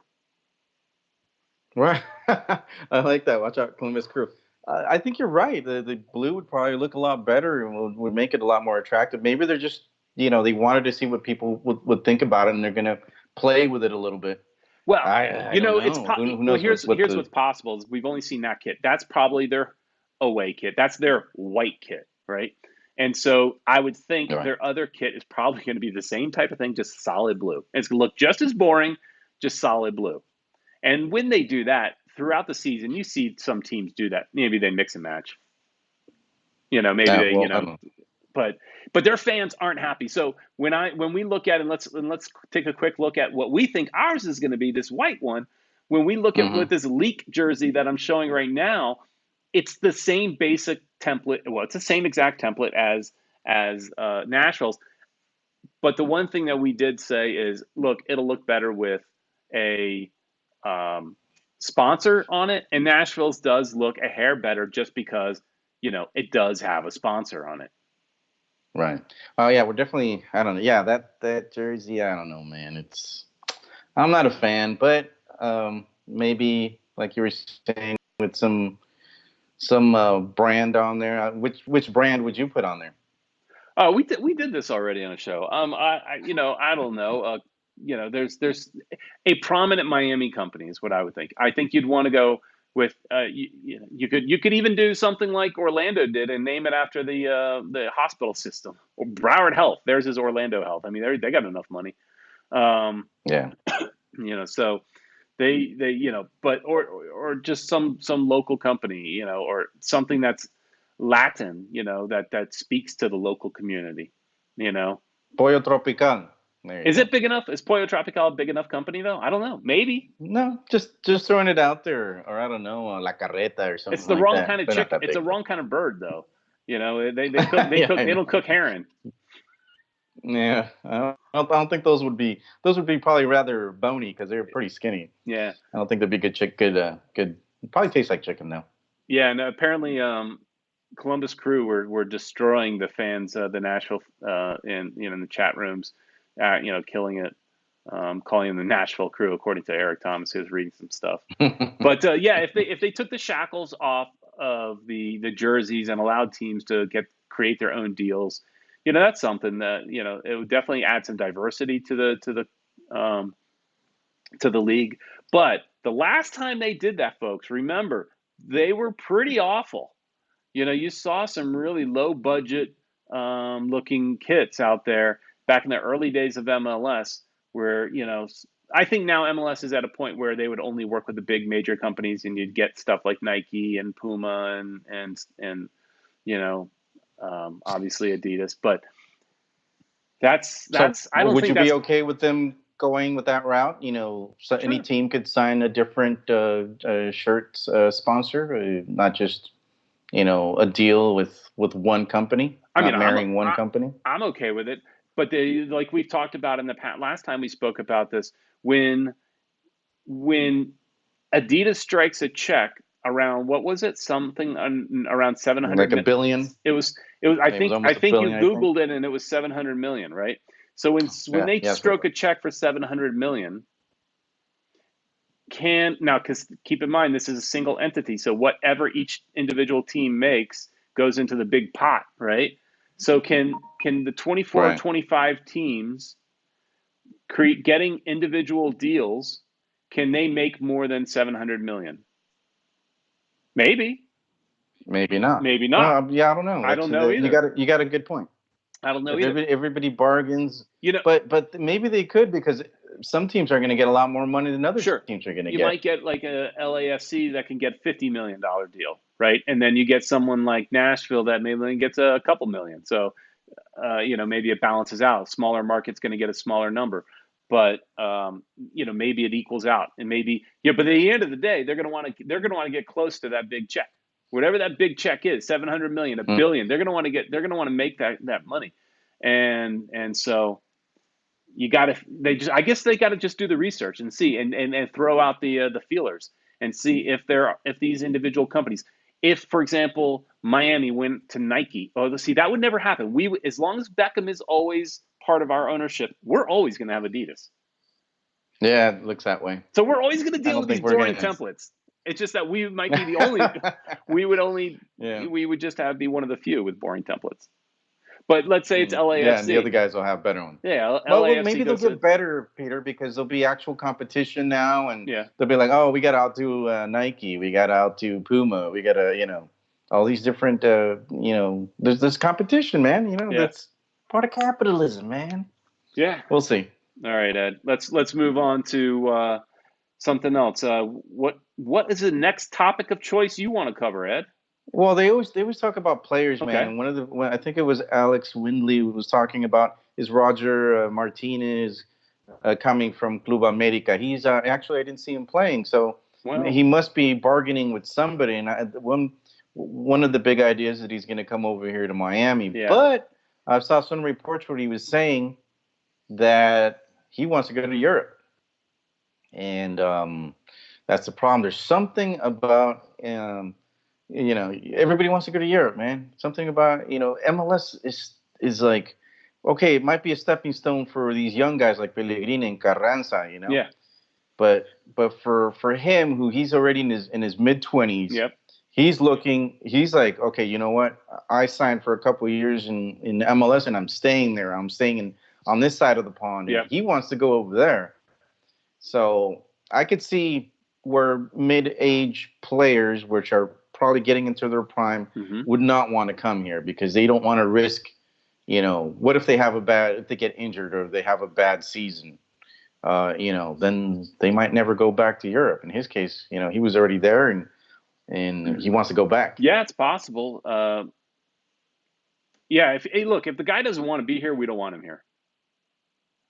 Right. I like that. Watch out, Columbus Crew. I think you're right. The blue would probably look a lot better and would make it a lot more attractive. Maybe they're just, they wanted to see what people would think about it, and they're going to play with it a little bit. Well, I don't it's know. Who well. knows what Here's the what's possible is we've only seen that kit. That's probably their away kit. That's their white kit, right? And so I would think right. their other kit is probably going to be the same type of thing, just solid blue. It's going to look just as boring, just solid blue. And when they do that throughout the season, you see some teams do that. Maybe they mix and match. Maybe Yeah. they, Well, I don't know. but their fans aren't happy. So when we look at it, let's take a quick look at what we think ours is going to be. This white one. When we look at Mm-hmm. with this leak jersey that I'm showing right now, it's the same basic template. Well, it's the same exact template as Nashville's. But the one thing that we did say is, look, it'll look better with a sponsor on it, and Nashville's does look a hair better just because it does have a sponsor on it. Right. Oh yeah, we're definitely. I don't know. Yeah, that jersey. I don't know, man. I'm not a fan, but maybe like you were saying with some brand on there. Which brand would you put on there? Oh, we did this already on a show. I don't know. There's a prominent Miami company is what I would think. I think you'd want to go with you could even do something like Orlando did and name it after the hospital system or Broward Health. Theirs is Orlando Health. I mean, they got enough money. Um, Yeah. so but or just some local company, or something that's Latin, that speaks to the local community, you know. Pollo Tropical. There you Is go. it big enough? Is Pollo Tropical a big enough company though? I don't know. Maybe No, just throwing it out there, or I don't know, La Carreta or it's something the like wrong that. kind of They're not chick. that It's the big. wrong kind of bird though. They cook Yeah, I they know. don't cook herring. Yeah, I don't think those would be probably rather bony because they're pretty skinny. Yeah, I don't think they'd be good good. Probably taste like chicken though. yeah. And apparently, Columbus Crew were destroying the fans, the Nashville, in the chat rooms, killing it, calling them the Nashville Crew, according to Eric Thomas, who was reading some stuff. But yeah, if they took the shackles off of the jerseys and allowed teams to create their own deals, that's something that it would definitely add some diversity to the league. But the last time they did that, folks, remember they were pretty awful. You saw some really low budget looking kits out there back in the early days of MLS, where I think now MLS is at a point where they would only work with the big major companies, and you'd get stuff like Nike and Puma and obviously Adidas. But So, I don't would think you be that's okay with them going with that route? So any sure. team could sign a different shirt sponsor, not just a deal with one company, I mean, not marrying one company. I'm okay with it. But like we've talked about in the past, last time we spoke about this, when when Adidas strikes a check around, what was it? Something around 700. Like a billion. It was. I It was think I almost a think you billion, I think. Googled it and it was 700 million, right? So when Yeah, they yeah, that's what it stroke was. a check for 700 million, can now because keep in mind this is a single entity, so whatever each individual team makes goes into the big pot, right? So can the 24 or Right. 25 teams getting individual deals, can they make more than 700 million? Maybe, Maybe not. maybe not. Well, yeah, I don't know. I That's don't know you either. got a good point. I don't know If either. everybody bargains, You know, but maybe they could because some teams are going to get a lot more money than other sure. teams are going to You get. might get like a LAFC that can get $50 million deal, right? And then you get someone like Nashville that maybe gets a couple million. So, maybe it balances out. Smaller market's going to get a smaller number, but maybe it equals out, and maybe But at the end of the day, they're going to want to get close to that big check, whatever that big check is, 700 million, a Mm. billion. They're going to want to make that money, and so you got to I guess they got to just do the research and see and throw out the feelers and see if these individual companies, if for example Miami went to Nike. Oh, see, that would never happen. As long as Beckham is always part of our ownership, we're always going to have Adidas. Yeah, it looks that way. So we're always going to I deal don't with these think we're boring gonna. templates. It's just that we might be the only. We would only. Yeah. We would just have be one of the few with boring templates. But let's say it's Yeah, and the other LAFC. guys will have better ones. Yeah, Well, LAFC maybe they'll goes to. get better, Peter, because there'll be actual competition now, and Yeah, they'll be like, "Oh, we got to outdo Nike, we got to outdo Puma, we got to, all these different, there's competition, man. yeah, That's part of capitalism, man. yeah. We'll see." All right, Ed. Let's move on to something else. What is the next topic of choice you want to cover, Ed? Well, they always talk about players, man. Okay. And I think it was Alex Windley who was talking about is Roger Martinez coming from Club America. He's actually I didn't see him playing, so Well, he must be bargaining with somebody. And one of the big ideas that he's going to come over here to Miami. yeah. But I saw some reports where he was saying that he wants to go to Europe, and that's the problem. There's something about everybody wants to go to Europe, man. Something about MLS is like, okay, it might be a stepping stone for these young guys like Pellegrini and Carranza, Yeah. but for him, who he's already in his mid 20s, Yep. he's like, okay, you know what? I signed for a couple of years in MLS, and I'm staying there. I'm staying on this side of the pond, and Yep. he wants to go over there. So I could see where mid-age players, which are probably getting into their prime, Mm-hmm. would not want to come here because they don't want to risk. What if if they get injured or they have a bad season? Then they might never go back to Europe. In his case, he was already there and he wants to go back. Yeah, it's possible. Yeah. If the guy doesn't want to be here, we don't want him here.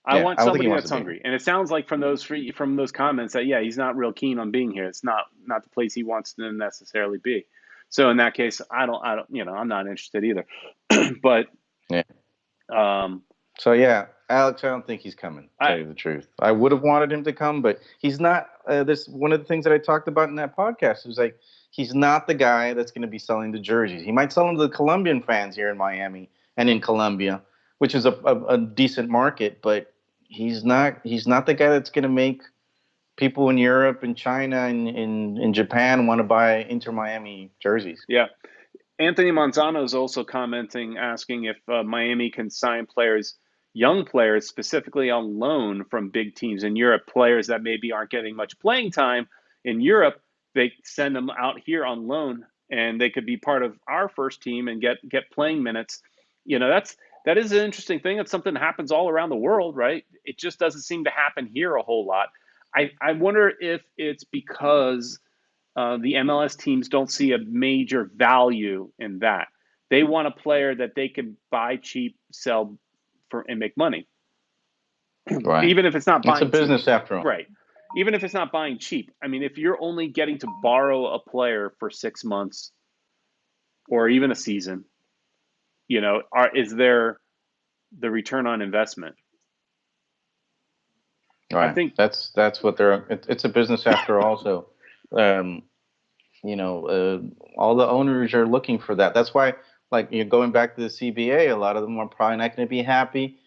I Yeah, want I don't think he somebody wants that's to be here. hungry, and it sounds like from those comments that yeah, he's not real keen on being here. It's not the place he wants to necessarily be. So in that case, I don't, I'm not interested either. But Yeah. um, So yeah, Alex, I don't think he's coming. To I tell you the truth, I would have wanted him to come, but he's not. This one of the things that I talked about in that podcast was like he's not the guy that's going to be selling the jerseys. He might sell them to the Colombian fans here in Miami and in Colombia, which is a decent market, but he's not. He's not the guy that's going to make people in Europe and China and in Japan want to buy Inter Miami jerseys. yeah. Anthony Manzano is also commenting, asking if Miami can sign players, young players, specifically on loan from big teams in Europe, players that maybe aren't getting much playing time in Europe. They send them out here on loan, and they could be part of our first team and get playing minutes. That is an interesting thing. It's something that happens all around the world, right? It just doesn't seem to happen here a whole lot. I wonder if it's because the MLS teams don't see a major value in that. They want a player that they can buy cheap, sell for, and make money, Right. even if it's not It's a buying cheap. business after all. Right. Even if it's not buying cheap. I mean, if you're only getting to borrow a player for 6 months or even a season, is there the return on investment? I Right. think, That's what they're. It's a business after all. So, um, all the owners are looking for that. That's why, like, going back to the CBA, a lot of them are probably not going to be happy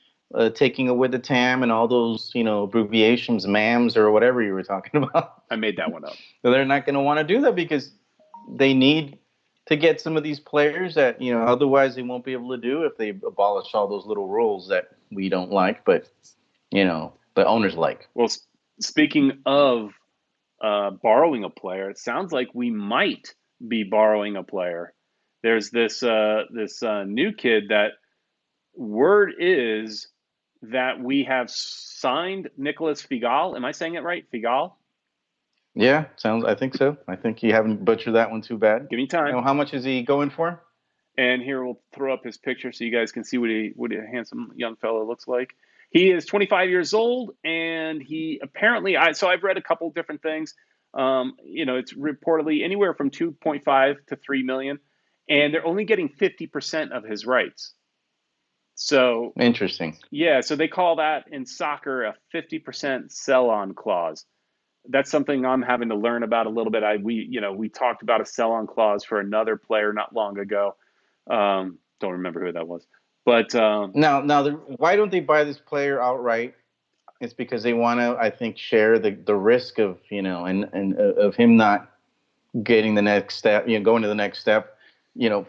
taking away the TAM and all those, abbreviations, MAMs or whatever you were talking about. I made that one up. So they're not going to want to do that because they need to get some of these players that otherwise they won't be able to do if they abolish all those little rules that we don't like, but the owners like. Well, speaking of borrowing a player, it sounds like we might be borrowing a player. There's this new kid that word is that we have signed Nicholas Figal. Am I saying it right? Figal? Yeah, sounds. I think so. I think you haven't butchered that one too bad. Give me time. How much is he going for? And here we'll throw up his picture so you guys can see what a handsome young fellow looks like. He is 25 years old, and he apparently so I've read a couple different things. It's reportedly anywhere from 2.5 to 3 million, and they're only getting 50% of his rights. So Interesting. yeah, so they call that in soccer a 50% sell-on clause. That's something I'm having to learn about a little bit. We talked about a sell-on clause for another player not long ago. Don't remember who that was, but Now, why don't they buy this player outright It's because they want to, I think, share the risk of, and of him not getting the next step, going to the next step,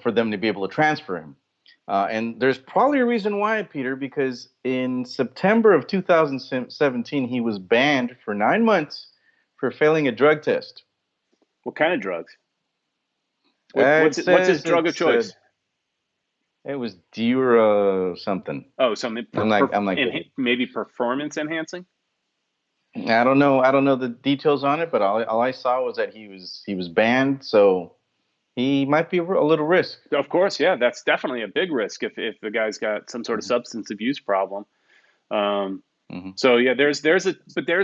for them to be able to transfer him. And there's probably a reason why, Peter, because in September of 2017, he was banned for 9 months for failing a drug test. What kind of drugs? It What's his says drug of choice? it was Dura something. Oh, something I'm like, maybe performance enhancing. I don't know. I don't know the details on it, but all I saw was that he was banned, so he might be a little risk. Of course, yeah, that's definitely a big risk if the guy's got some sort of Mm-hmm. substance abuse problem. Um, Mm-hmm. so yeah, there's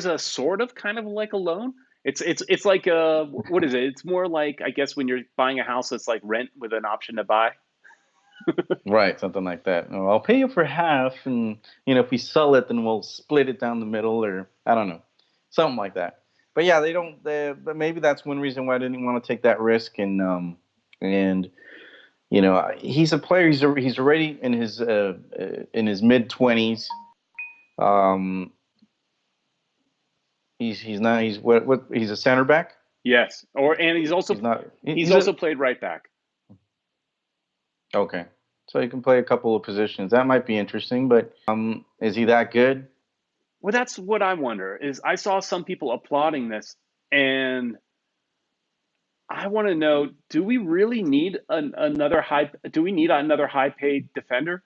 a sort of kind of like a loan. It's like what is it? It's more like, I guess, when you're buying a house that's like rent with an option to buy. Right, something like that. Oh, I'll pay you for half, and if we sell it, then we'll split it down the middle, or I don't know, something like that. But yeah, they don't. But maybe that's one reason why I didn't want to take that risk. And he's a player. He's already in his mid-20s. Um, he's not. He's what? He's a center back. Yes, and He's not. he's He's a also played right back. okay. So he can play a couple of positions. That might be interesting. But is he that good? Well, that's what I wonder. Is I saw some people applauding this, and I want to know: do we really need another high? Do we need another high paid defender?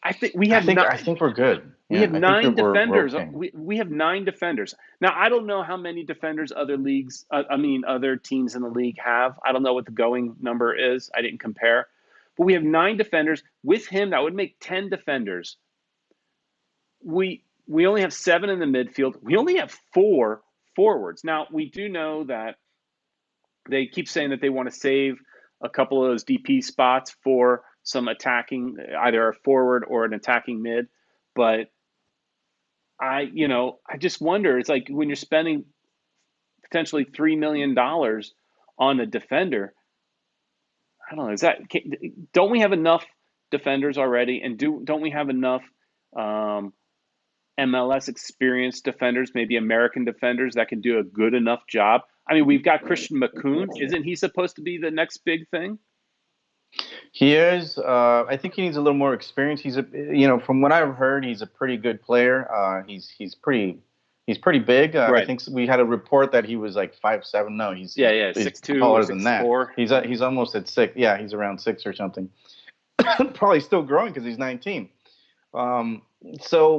I think we have not. I think we're good. We Yeah, have I think nine we're defenders. okay. We have nine defenders. Now, I don't know how many defenders other leagues, other teams in the league have. I don't know what the going number is. I didn't compare. But we have nine defenders. With him, that would make 10 defenders. We only have seven in the midfield. We only have four forwards. Now, we do know that they keep saying that they want to save a couple of those DP spots for some attacking, either a forward or an attacking mid. But I just wonder. It's like when you're spending potentially $3 million on a defender. I don't know. Don't we have enough defenders already? And don't we have enough um, MLS experienced defenders, maybe American defenders that can do a good enough job? I mean, we've got Christian McCoon. Isn't he supposed to be the next big thing? He is. I think he needs a little more experience. From what I've heard, he's a pretty good player. He's pretty big. I Right. think we had a report that he was like 5'7". No, Yeah, he's 6'2" or taller than that. 6'4". He's almost at 6. Yeah, he's around 6 or something. Probably still growing because he's 19. Um,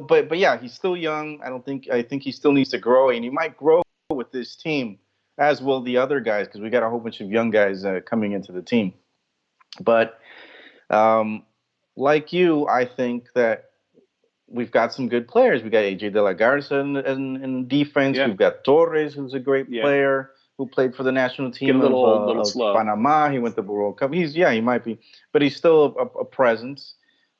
but yeah, he's still young. I think he still needs to grow, and he might grow with this team, as will the other guys, because we got a whole bunch of young guys coming into the team. But like you, I think that we've got some good players. We got AJ De La Garza in defense. Yeah, We've got Torres, who's a great yeah. player who played for the national Get a team little old, little of slow. Panama. He went to the World Cup. He might be, but he's still a presence.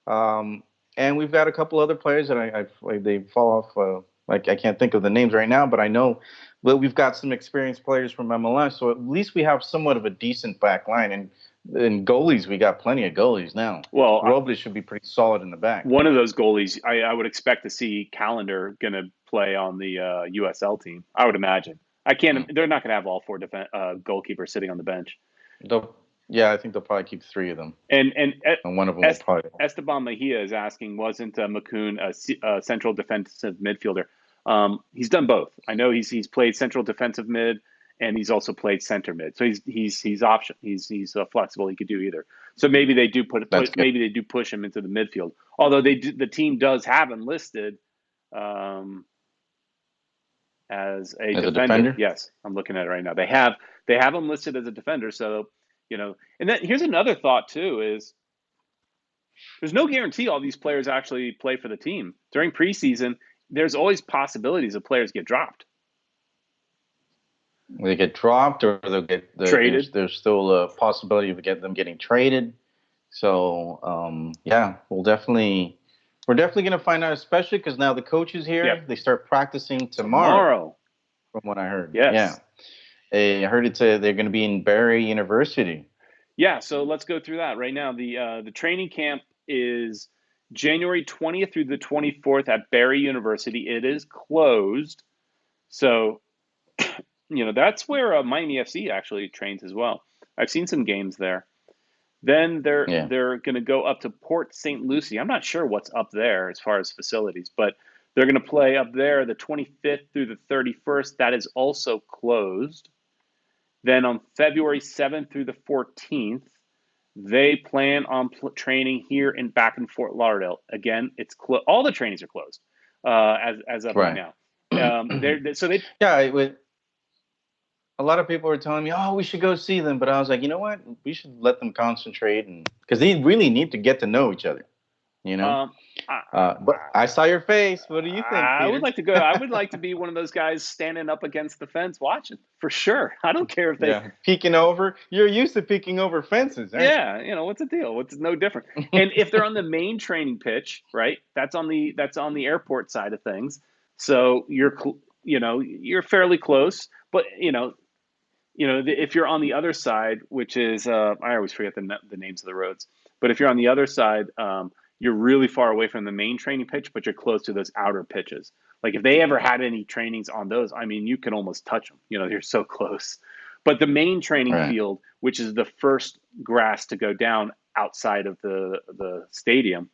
And we've got a couple other players that they fall off. Like I can't think of the names right now, but I know. But we've got some experienced players from MLS, so at least we have somewhat of a decent back line. And goalies, we got plenty of goalies now. Well, Robles should be pretty solid in the back. one of those goalies, I would expect to see Calendar going to play on the USL team. I would imagine. I can't. They're not going to have all four goalkeepers sitting on the bench. Yeah, I think they'll probably keep 3 of them, And one of them will probably. Esteban Mejia is asking, wasn't McCoon a central defensive midfielder? He's done both. I know he's played central defensive mid, and he's also played center mid. So he's option. He's flexible. He could do either. So maybe they do maybe they do push him into the midfield. Although the team does have him listed as a defender. Yes, I'm looking at it right now. They have him listed as a defender. So and then here's another thought too: is there's no guarantee all these players actually play for the team during preseason. There's always possibilities of players get dropped. They get dropped, or they'll get Traded. There's still a possibility of them getting traded. So yeah, we're definitely going to find out, especially because now the coach is here. Yep. They start practicing tomorrow, from what I heard. Yes. Yeah, I heard they're going to be in Barry University. Yeah, so let's go through that right now. The training camp is January 20th through the 24th at Barry University. It is closed. So, that's where Miami FC actually trains as well. I've seen some games there. Then they're Yeah. they're going to go up to Port St. Lucie. I'm not sure what's up there as far as facilities, but they're going to play up there the 25th through the 31st. That is also closed. Then on February 7th through the 14th, they plan on training here back in Fort Lauderdale. Again, it's all the trainings are closed as of right Right. now. So they Yeah, a lot of people were telling me, "Oh, we should go see them," but I was like, you know what? We should let them concentrate, and because they really need to get to know each other, you know. um, I, But I saw your face. What do you think, I would Peter? like to go. I would like to be one of those guys standing up against the fence watching for sure. I don't care if they. Yeah, peeking over. You're used to peeking over fences, aren't Yeah, what's the deal? What's no different? And if they're on the main training pitch, right? That's on the airport side of things. So you're fairly close, but if you're on the other side, which is I always forget the names of the roads, but if you're on the other side, you're really far away from the main training pitch, but you're close to those outer pitches. Like if they ever had any trainings on those, I mean, you can almost touch them. You're so close. But the main training Right. field, which is the first grass to go down outside of the stadium,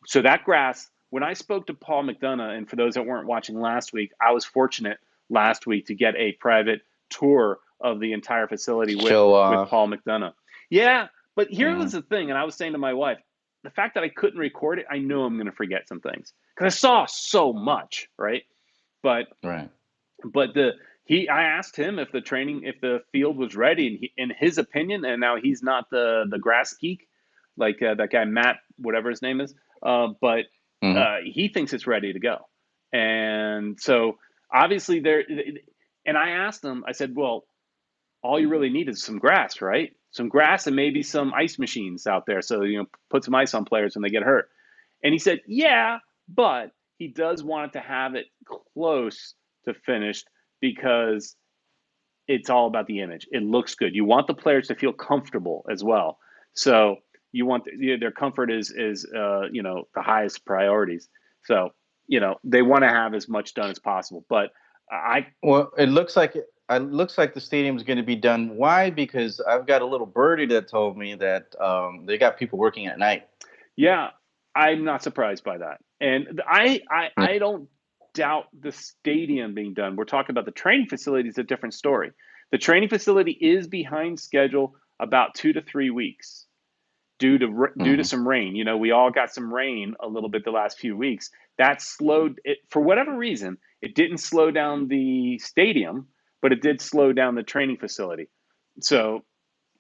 so that grass. When I spoke to Paul McDonough, and for those that weren't watching last week, I was fortunate last week to get a private tour of the entire facility with Show with off. Paul McDonough. Yeah, but here was Hmm. the thing, and I was saying to my wife, the fact that I couldn't record it, I know I'm going to forget some things because I saw so much, right? But Right. but I asked him if the field was ready, and in his opinion, and now he's not the grass geek like that guy Matt, whatever his name is, but Hmm. he thinks it's ready to go, and so obviously there. And I asked him, I said, well, all you really need is some grass, right? Some grass and maybe some ice machines out there, so put some ice on players when they get hurt. And he said, yeah, but he does want to have it close to finished because it's all about the image. It looks good. You want the players to feel comfortable as well. So you want their comfort is the highest priorities. So they want to have as much done as possible. But I Well, it looks like the stadium's going to be done. Why? Because I've got a little birdie that told me that they got people working at night. Yeah, I'm not surprised by that. And I Yeah. don't doubt the stadium being done. We're talking about the training facility is a different story. The training facility is behind schedule about 2 to 3 weeks due to Hmm. some rain. We all got some rain a little bit the last few weeks. That slowed it for whatever reason. It didn't slow down the stadium, but it did slow down the training facility. So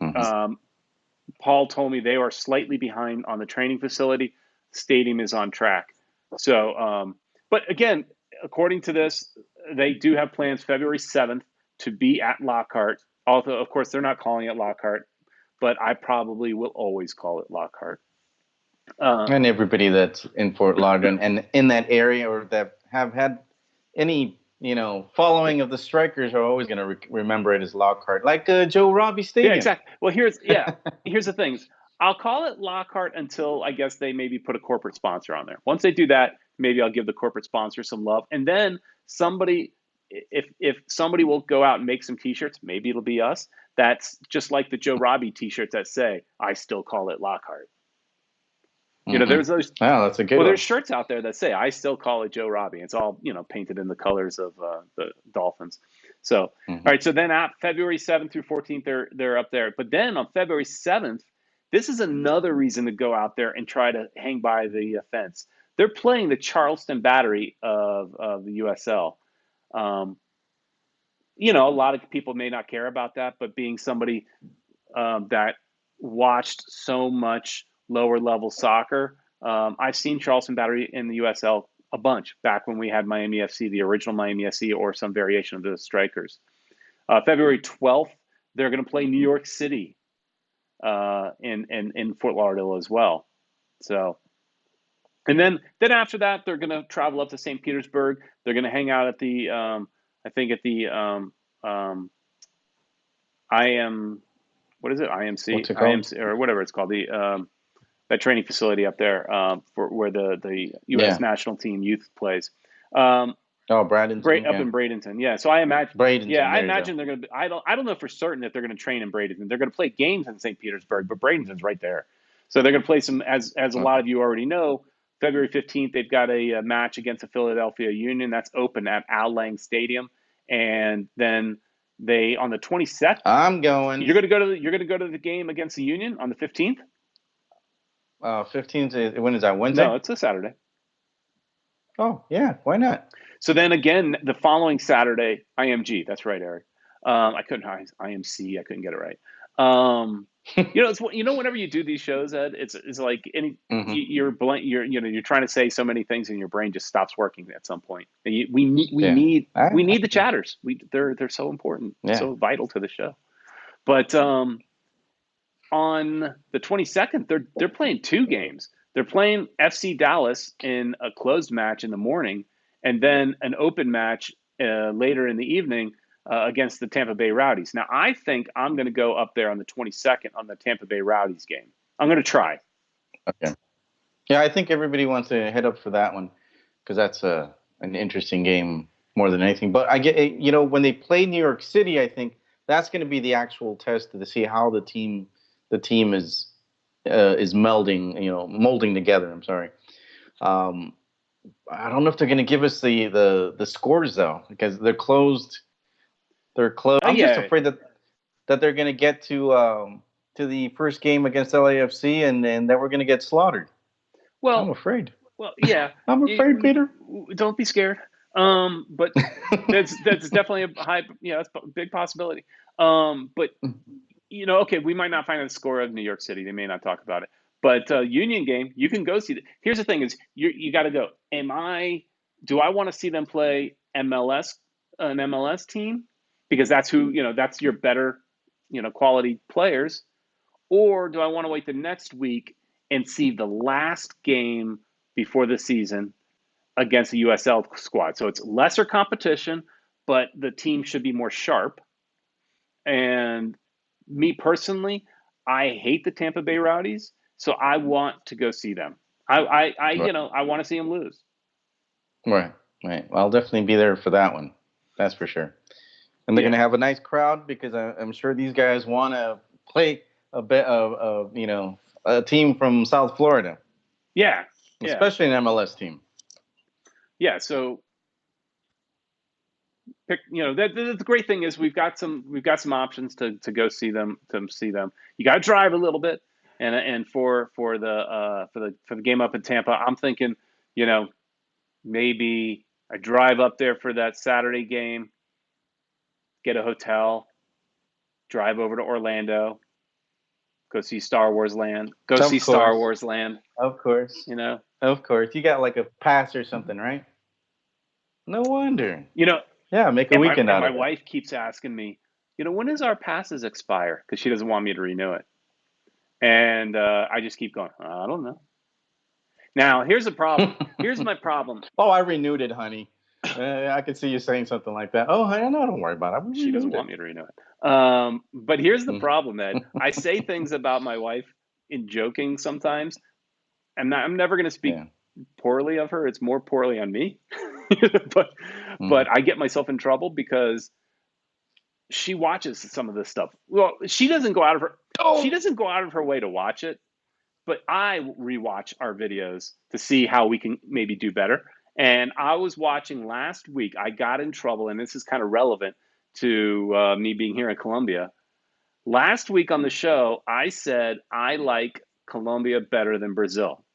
Hmm. um, Paul told me they are slightly behind on the training facility. Stadium is on track. So, but again, according to this, they do have plans February 7th to be at Lockhart. Although, of course, they're not calling it Lockhart, but I probably will always call it Lockhart. Uh, And everybody that's in Fort Lauderdale and in that area or that have had any following of the strikers are always going to remember it as Lockhart, like Joe Robbie yeah, Stadium. exactly. Well, here's the things. I'll call it Lockhart until I guess they maybe put a corporate sponsor on there. Once they do that, maybe I'll give the corporate sponsor some love, and then somebody, if somebody will go out and make some T-shirts, maybe it'll be us. That's just like the Joe Robbie T-shirts that say, "I still call it Lockhart." Hmm. There's those. Wow, that's a good Well, there's one. shirts out there that say, "I still call it Joe Robbie." It's all painted in the colors of the Dolphins. So, all Hmm. right. So then, at February 7th through 14th, they're up there. But then on February 7th, this is another reason to go out there and try to hang by the fence. They're playing the Charleston Battery of the USL. Um, a lot of people may not care about that, but being somebody that watched so much lower level soccer. I've seen Charleston Battery in the USL a bunch back when we had Miami FC, the original Miami FC, or some variation of the Strikers. February 12th, they're going to play New York City in Fort Lauderdale as well. So, and then after that, they're going to travel up to St. Petersburg. They're going to hang out at the I think at the um, I am what is it? IMC, What's it called? IMC, or whatever it's called. that training facility up there for where the U.S. Yeah. national team youth plays. Um, Oh, Bradenton. Up Yeah. in Bradenton, yeah. So I imagine, yeah, Bradenton. I There you go. imagine they're going to. I don't know for certain that they're going to train in Bradenton. They're going to play games in St. Petersburg, but Bradenton's right there. So they're going to play some, as a lot Okay. of you already know. February 15th, they've got a match against the Philadelphia Union. That's open at Al Lang Stadium, and then they on the 22nd. I'm going. You're going to go to the game against the Union on the 15th. 15th. When is that? No, Wednesday? it's a Saturday. Oh, yeah. Why not? So then again, the following Saturday, IMG. That's right, Eric. I couldn't IMC. I couldn't get it right. It's whenever you do these shows, Ed, it's like Hmm. you're blank. You're trying to say so many things, and your brain just stops working at some point. And we need Yeah. we need the chatters. They're so important, Yeah. so vital to the show. But on the 22nd, they're playing two games. They're playing FC Dallas in a closed match in the morning, and then an open match later in the evening against the Tampa Bay Rowdies. Now, I think I'm going to go up there on the 22nd on the Tampa Bay Rowdies game. I'm going to try. Okay. Yeah, I think everybody wants to head up for that one because that's an interesting game more than anything. But I get, when they play New York City, I think that's going to be the actual test to see how the team is melding, molding together. I'm sorry. Um, I don't know if they're going to give us the scores though because they're closed. They're closed. I'm just Yeah. afraid that they're going to get to the first game against LAFC and that we're going to get slaughtered. I'm Well, afraid. yeah. I'm afraid, Peter. Don't be scared. But that's definitely a high. Yeah, that's a big possibility. But okay, we might not find a score of New York City. They may not talk about it. But Union game, you can go see. Here's the thing: is you got to go. Do I want to see them play an MLS team, because that's who that's your better quality players, or do I want to wait the next week and see the last game before the season against the USL squad? So it's lesser competition, but the team should be more sharp. And me personally, I hate the Tampa Bay Rowdies, so I want to go see them. Right, I want to see them lose. right, right. Well, I'll definitely be there for that one. That's for sure. And they're going Yeah, to have a nice crowd because I'm sure these guys want to play a bit of a team from South Florida, yeah, yeah, especially an MLS team. yeah. So pick. The great thing is we've got some options to go see them. You got to drive a little bit, and for the game up in Tampa, I'm thinking, you know, maybe I drive up there for that Saturday game, get a hotel, drive over to Orlando, go see Star Wars Land, go see Of Star course, Wars Land. of course, You know, of course. You got like a pass or something, right? No wonder. you know, Yeah, make a and my weekend and out my of it. wife keeps asking me, when does our passes expire? Because she doesn't want me to renew it, and I just keep going. I don't know. Now here's a problem. Here's my problem. Oh, I renewed it, honey. I could see you saying something like that. Oh, honey, no, don't worry about it. We She doesn't renewed want it. me to renew it. But here's the Mhm. problem, Ed. I say things about my wife in joking sometimes. I'm never going to speak Yeah. poorly of her. It's more poorly on me. but Mhm. but I get myself in trouble because she watches some of this stuff. Well, she Oh, doesn't go out of her way to watch it, but I rewatch our videos to see how we can maybe do better. And I was watching last week. I got in trouble, and this is kind of relevant to me being here in Colombia. Last week on the show, I said I like Colombia better than Brazil.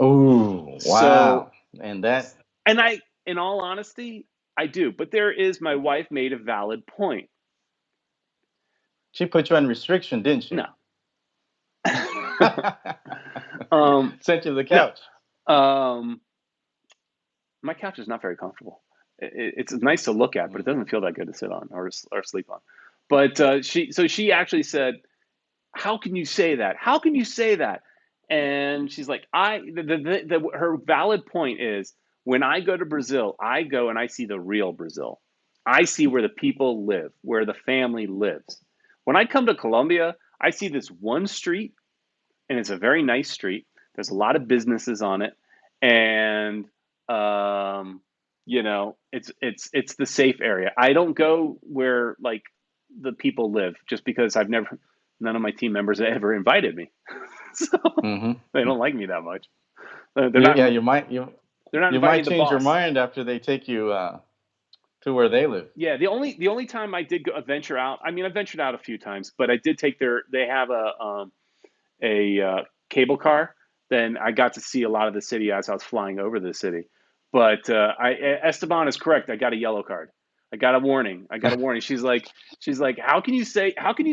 oh, So, wow. And that and in all honesty, I do. But my wife made a valid point. she put you on restriction, didn't she? No. um, Sent you to the no. couch. Um, my couch is not very comfortable. It's nice to look at, but it doesn't feel that good to sit on or sleep on. But she actually said, "How can you say that? How can you say that?" And she's like, her valid point is, when I go to Brazil, I go and I see the real Brazil. I see where the people live, where the family lives. When I come to Colombia, I see this one street, and it's a very nice street. There's a lot of businesses on it, and um, it's the safe area. I don't go where like the people live just because none of my team members have ever invited me, so Hmm. they don't like me that much. They're You, not yeah, you might inviting the change your boss. mind after they take you to where they live. Yeah, the only time I did venture out, I mean, I ventured out a few times, but I did take they have a cable car. Then I got to see a lot of the city as I was flying over the city. But Esteban is correct. I got a yellow card. I got a warning. I got a warning. She's like, how can you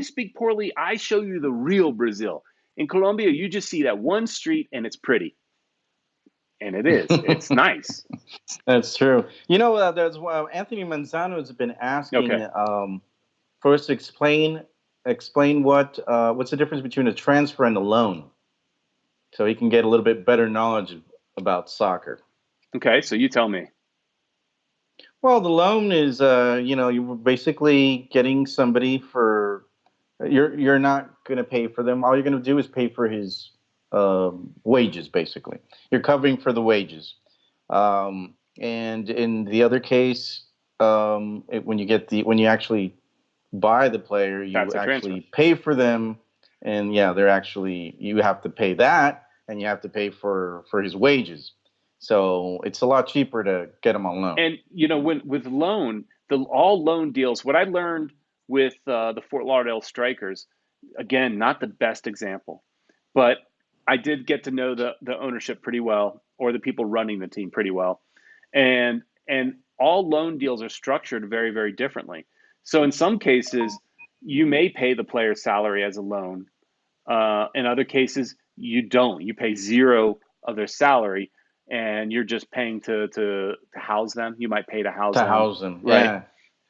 speak poorly? I show you the real Brazil. In Colombia, you just see that one street and it's pretty, and it is. It's nice. That's true. There's Anthony Manzano has been asking Okay. for us to explain what's the difference between a transfer and a loan, so he can get a little bit better knowledge about soccer. Okay. So you tell me. Well, the loan is, you're basically getting somebody for you're not going to pay for them. All you're going to do is pay for his wages. Basically, you're covering for the wages. And in the other case, when you actually buy the player, you That's a transfer. actually pay for them, and yeah, you have to pay that, and you have to pay for his wages. So it's a lot cheaper to get him on loan. And when with loan, all loan deals. What I learned with the Fort Lauderdale Strikers, again, not the best example, but I did get to know the ownership pretty well, or the people running the team pretty well, and all loan deals are structured very, very differently. So in some cases, you may pay the player's salary as a loan. In other cases, you don't. You pay zero of their salary, and you're just paying to house them. You might pay to house To them, house them. right? Yeah,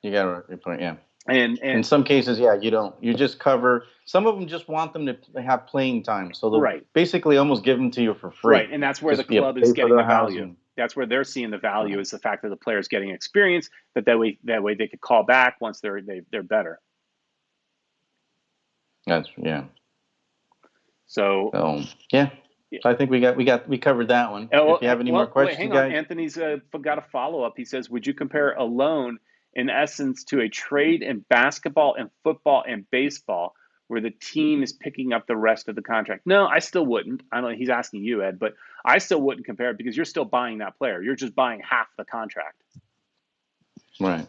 you got a point. Yeah. In And some cases, yeah, you don't. You just cover. Some of them just want them to have playing time, so they'll right, basically almost give them to you for right, free. and that's where the Just yeah, club is pay for getting their the value. housing. That's where they're seeing the value Right. is the fact that the player's getting experience. That way they could call back once they're better. That's yeah. So Yeah. yeah. So I think we covered that one. If Oh, you have any more well, wait, questions, hang on. guys. Anthony's got a follow up. He says, "Would you compare a loan, in essence, to a trade in basketball and football and baseball, where the team is picking up the rest of the contract?" No, I still wouldn't. I don't know. He's asking you, Ed, but I still wouldn't compare it because you're still buying that player. You're just buying half the contract. Right.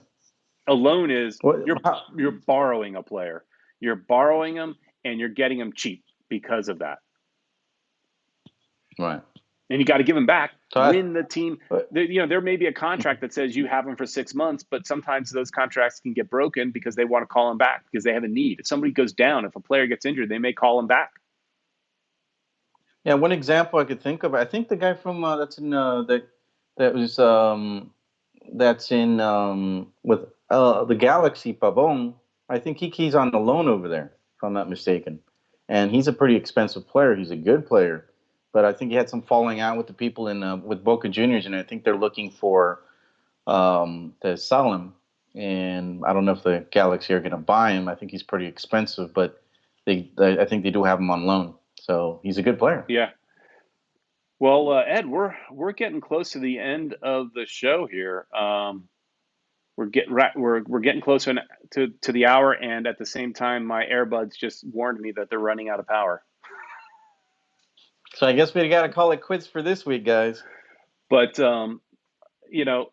A loan is What? you're borrowing a player. You're borrowing them, and you're getting them cheap because of that. Right. And you got to give them back So when the team. but- There may be a contract that says you have them for 6 months, but sometimes those contracts can get broken because they want to call them back because they have a need. If somebody goes down, if a player gets injured, they may call them back. yeah, one example I could think of. I think the guy from that was that's in with the Galaxy Pavon. I think he's on the loan over there, if I'm not mistaken. And he's a pretty expensive player. He's a good player, but I think he had some falling out with the people in with Boca Juniors, and I think they're looking for to sell him. And I don't know if the Galaxy are going to buy him. I think he's pretty expensive, but I think they do have him on loan. So he's a good player. Yeah. Well, Ed, we're getting close to the end of the show here. We're getting closer to the hour, and at the same time, my earbuds just warned me that they're running out of power. So I guess we got to call it quits for this week, guys. But you know,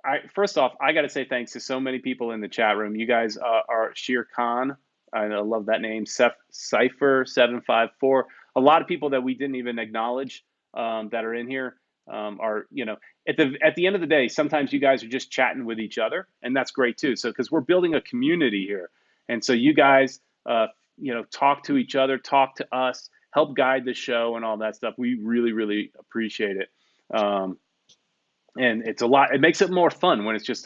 I first off, I got to say thanks to so many people in the chat room. You guys are Sheer Khan. I love that name. Cipher 754. A lot of people that we didn't even acknowledge that are in here are at the end of the day. Sometimes you guys are just chatting with each other, and that's great too. So because we're building a community here, and so you guys talk to each other, talk to us, help guide the show, and all that stuff. We really really appreciate it. Um, and it's a lot. It makes it more fun when it's just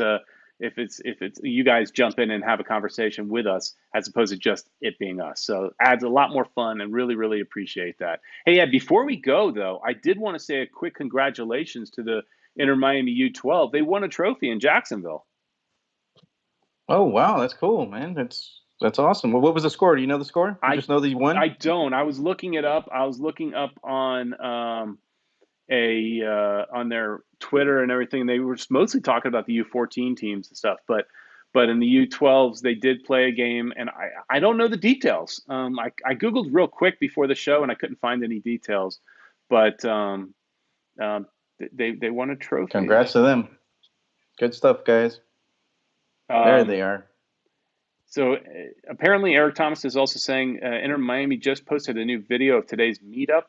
if it's you guys jump in and have a conversation with us as opposed to just it being us. So adds a lot more fun and really really appreciate that. Hey, yeah, before we go though, I did want to say a quick congratulations to the Inter Miami U12. They won a trophy in Jacksonville. Oh wow, that's cool, man. That's That's awesome. Well, what was the score? Do you know the score? You I just know that he won? I don't. I was looking it up. I was looking up on a on their Twitter and everything. They were mostly talking about the U14 teams and stuff, but in the U12s they did play a game, and I don't know the details. I googled real quick before the show and I couldn't find any details, but um, they won a trophy. Congrats to them. Good stuff, guys. There Um, they are. so apparently Eric Thomas is also saying Inter Miami just posted a new video of today's meetup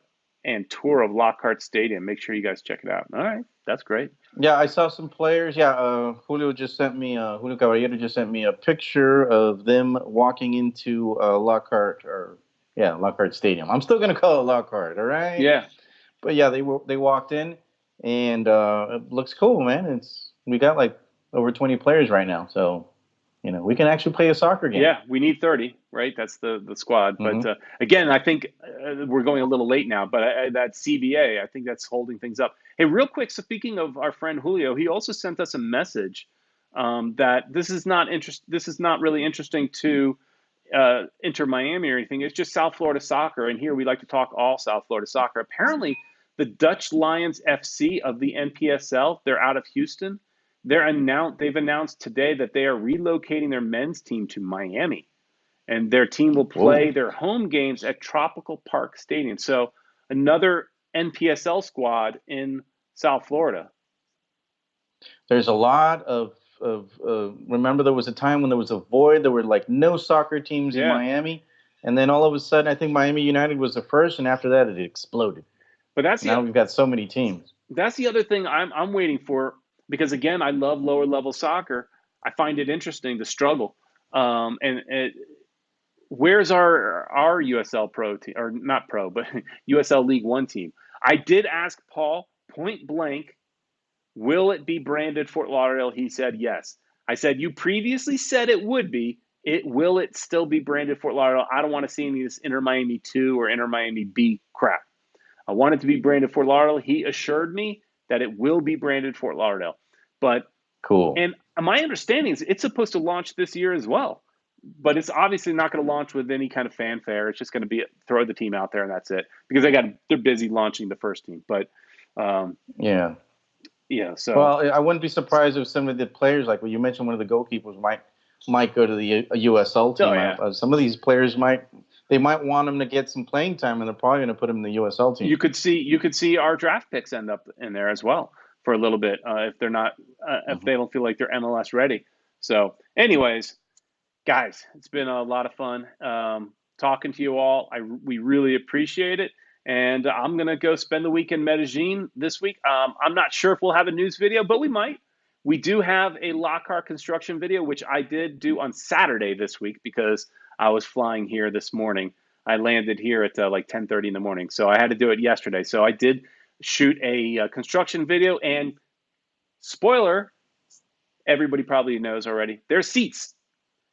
and tour of Lockhart Stadium. Make sure you guys check it out. All right, that's great. Yeah, I saw some players. Yeah, Julio just sent me. Julio Caballero just sent me a picture of them walking into Lockhart, or yeah, Lockhart Stadium. I'm still gonna call it Lockhart. All right. Yeah, But yeah, they walked in, and it looks cool, man. We got like over 20 players right now, so we can actually play a soccer game. yeah, we need 30, right? That's the squad. But Hmm. again, I think we're going a little late now. But that CBA, I think that's holding things up. Hey, real quick, speaking of our friend Julio, he also sent us a message that this is not This is not really interesting to Inter Miami or anything. It's just South Florida soccer, and here we like to talk all South Florida soccer. Apparently, the Dutch Lions FC of the NPSL, they're out of Houston. They've announced today that they are relocating their men's team to Miami, and their team will play Whoa. their home games at Tropical Park Stadium. So another NPSL squad in South Florida. There's a lot remember there was a time when there was a void. There were like no soccer teams in Yeah, Miami, and then all of a sudden, I think Miami United was the first, and after that, it exploded. but Now we've got so many teams. that's the other thing I'm waiting for, because again, I love lower level soccer. I find it interesting, the struggle. Where's our USL Pro team, or not Pro, but USL League One team? I did ask Paul point blank, will it be branded Fort Lauderdale? He said yes. I said, you previously said it would be. Will it still be branded Fort Lauderdale? I don't want to see any of this Inter Miami 2 or Inter Miami B crap. I want it to be branded Fort Lauderdale. He assured me that it will be branded Fort Lauderdale. But Cool. and my understanding is it's supposed to launch this year as well. But it's obviously not going to launch with any kind of fanfare. It's just going to be throw the team out there and that's it, because they're busy launching the first team. But Yeah. yeah, so Well, I wouldn't be surprised if some of the players, like you mentioned, one of the goalkeepers might go to the USL oh team. yeah, Some of these players might want them to get some playing time, and they're probably going to put them in the USL team. you could see our draft picks end up in there as well for a little bit if they're not if Hmm. they don't feel like they're MLS ready. So, anyways, guys, it's been a lot of fun talking to you all. We really appreciate it. And I'm going to go spend the week in Medellin this week. I'm not sure if we'll have a news video, but we might. We do have a Lockhart construction video, which I did do on Saturday this week because I was flying here this morning. I landed here at like 10:30 in the morning, so I had to do it yesterday. So I did shoot a construction video, and spoiler, everybody probably knows already. There's seats,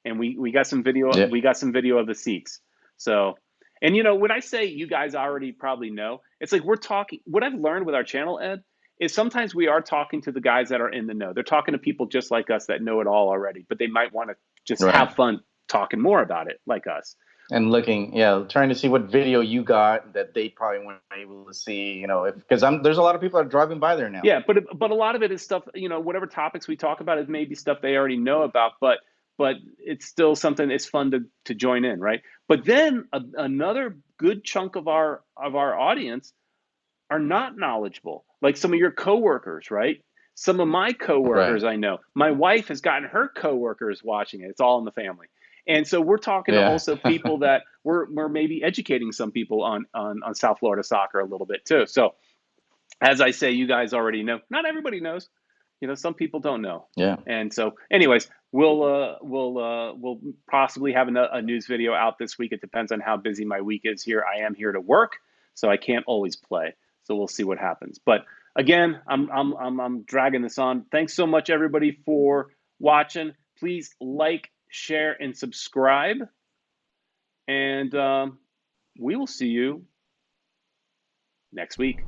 and we got some video. Yeah. We got some video of the seats. So, and when I say you guys already probably know, it's like we're talking. What I've learned with our channel, Ed, is sometimes we are talking to the guys that are in the know. They're talking to people just like us that know it all already, but they might want to just Right. have fun talking more about it, like us. And looking, yeah, trying to see what video you got that they probably weren't able to see. Because there's a lot of people that are driving by there now. Yeah, but a lot of it is stuff, whatever topics we talk about is maybe stuff they already know about, but it's still something it's fun to join in, right? But then another good chunk of our audience are not knowledgeable. Like some of your coworkers, right? Some of my coworkers Right. I know. My wife has gotten her coworkers watching it. It's all in the family. And so we're talking to Yeah. also people that we're maybe educating some people on South Florida soccer a little bit too. So as I say, you guys already know. Not everybody knows. Some people don't know. Yeah. And so, anyways, we'll possibly have a news video out this week. It depends on how busy my week is here. I am here to work, so I can't always play. So we'll see what happens. But again, I'm dragging this on. Thanks so much, everybody, for watching. Please like, share, and subscribe. And we will see you next week.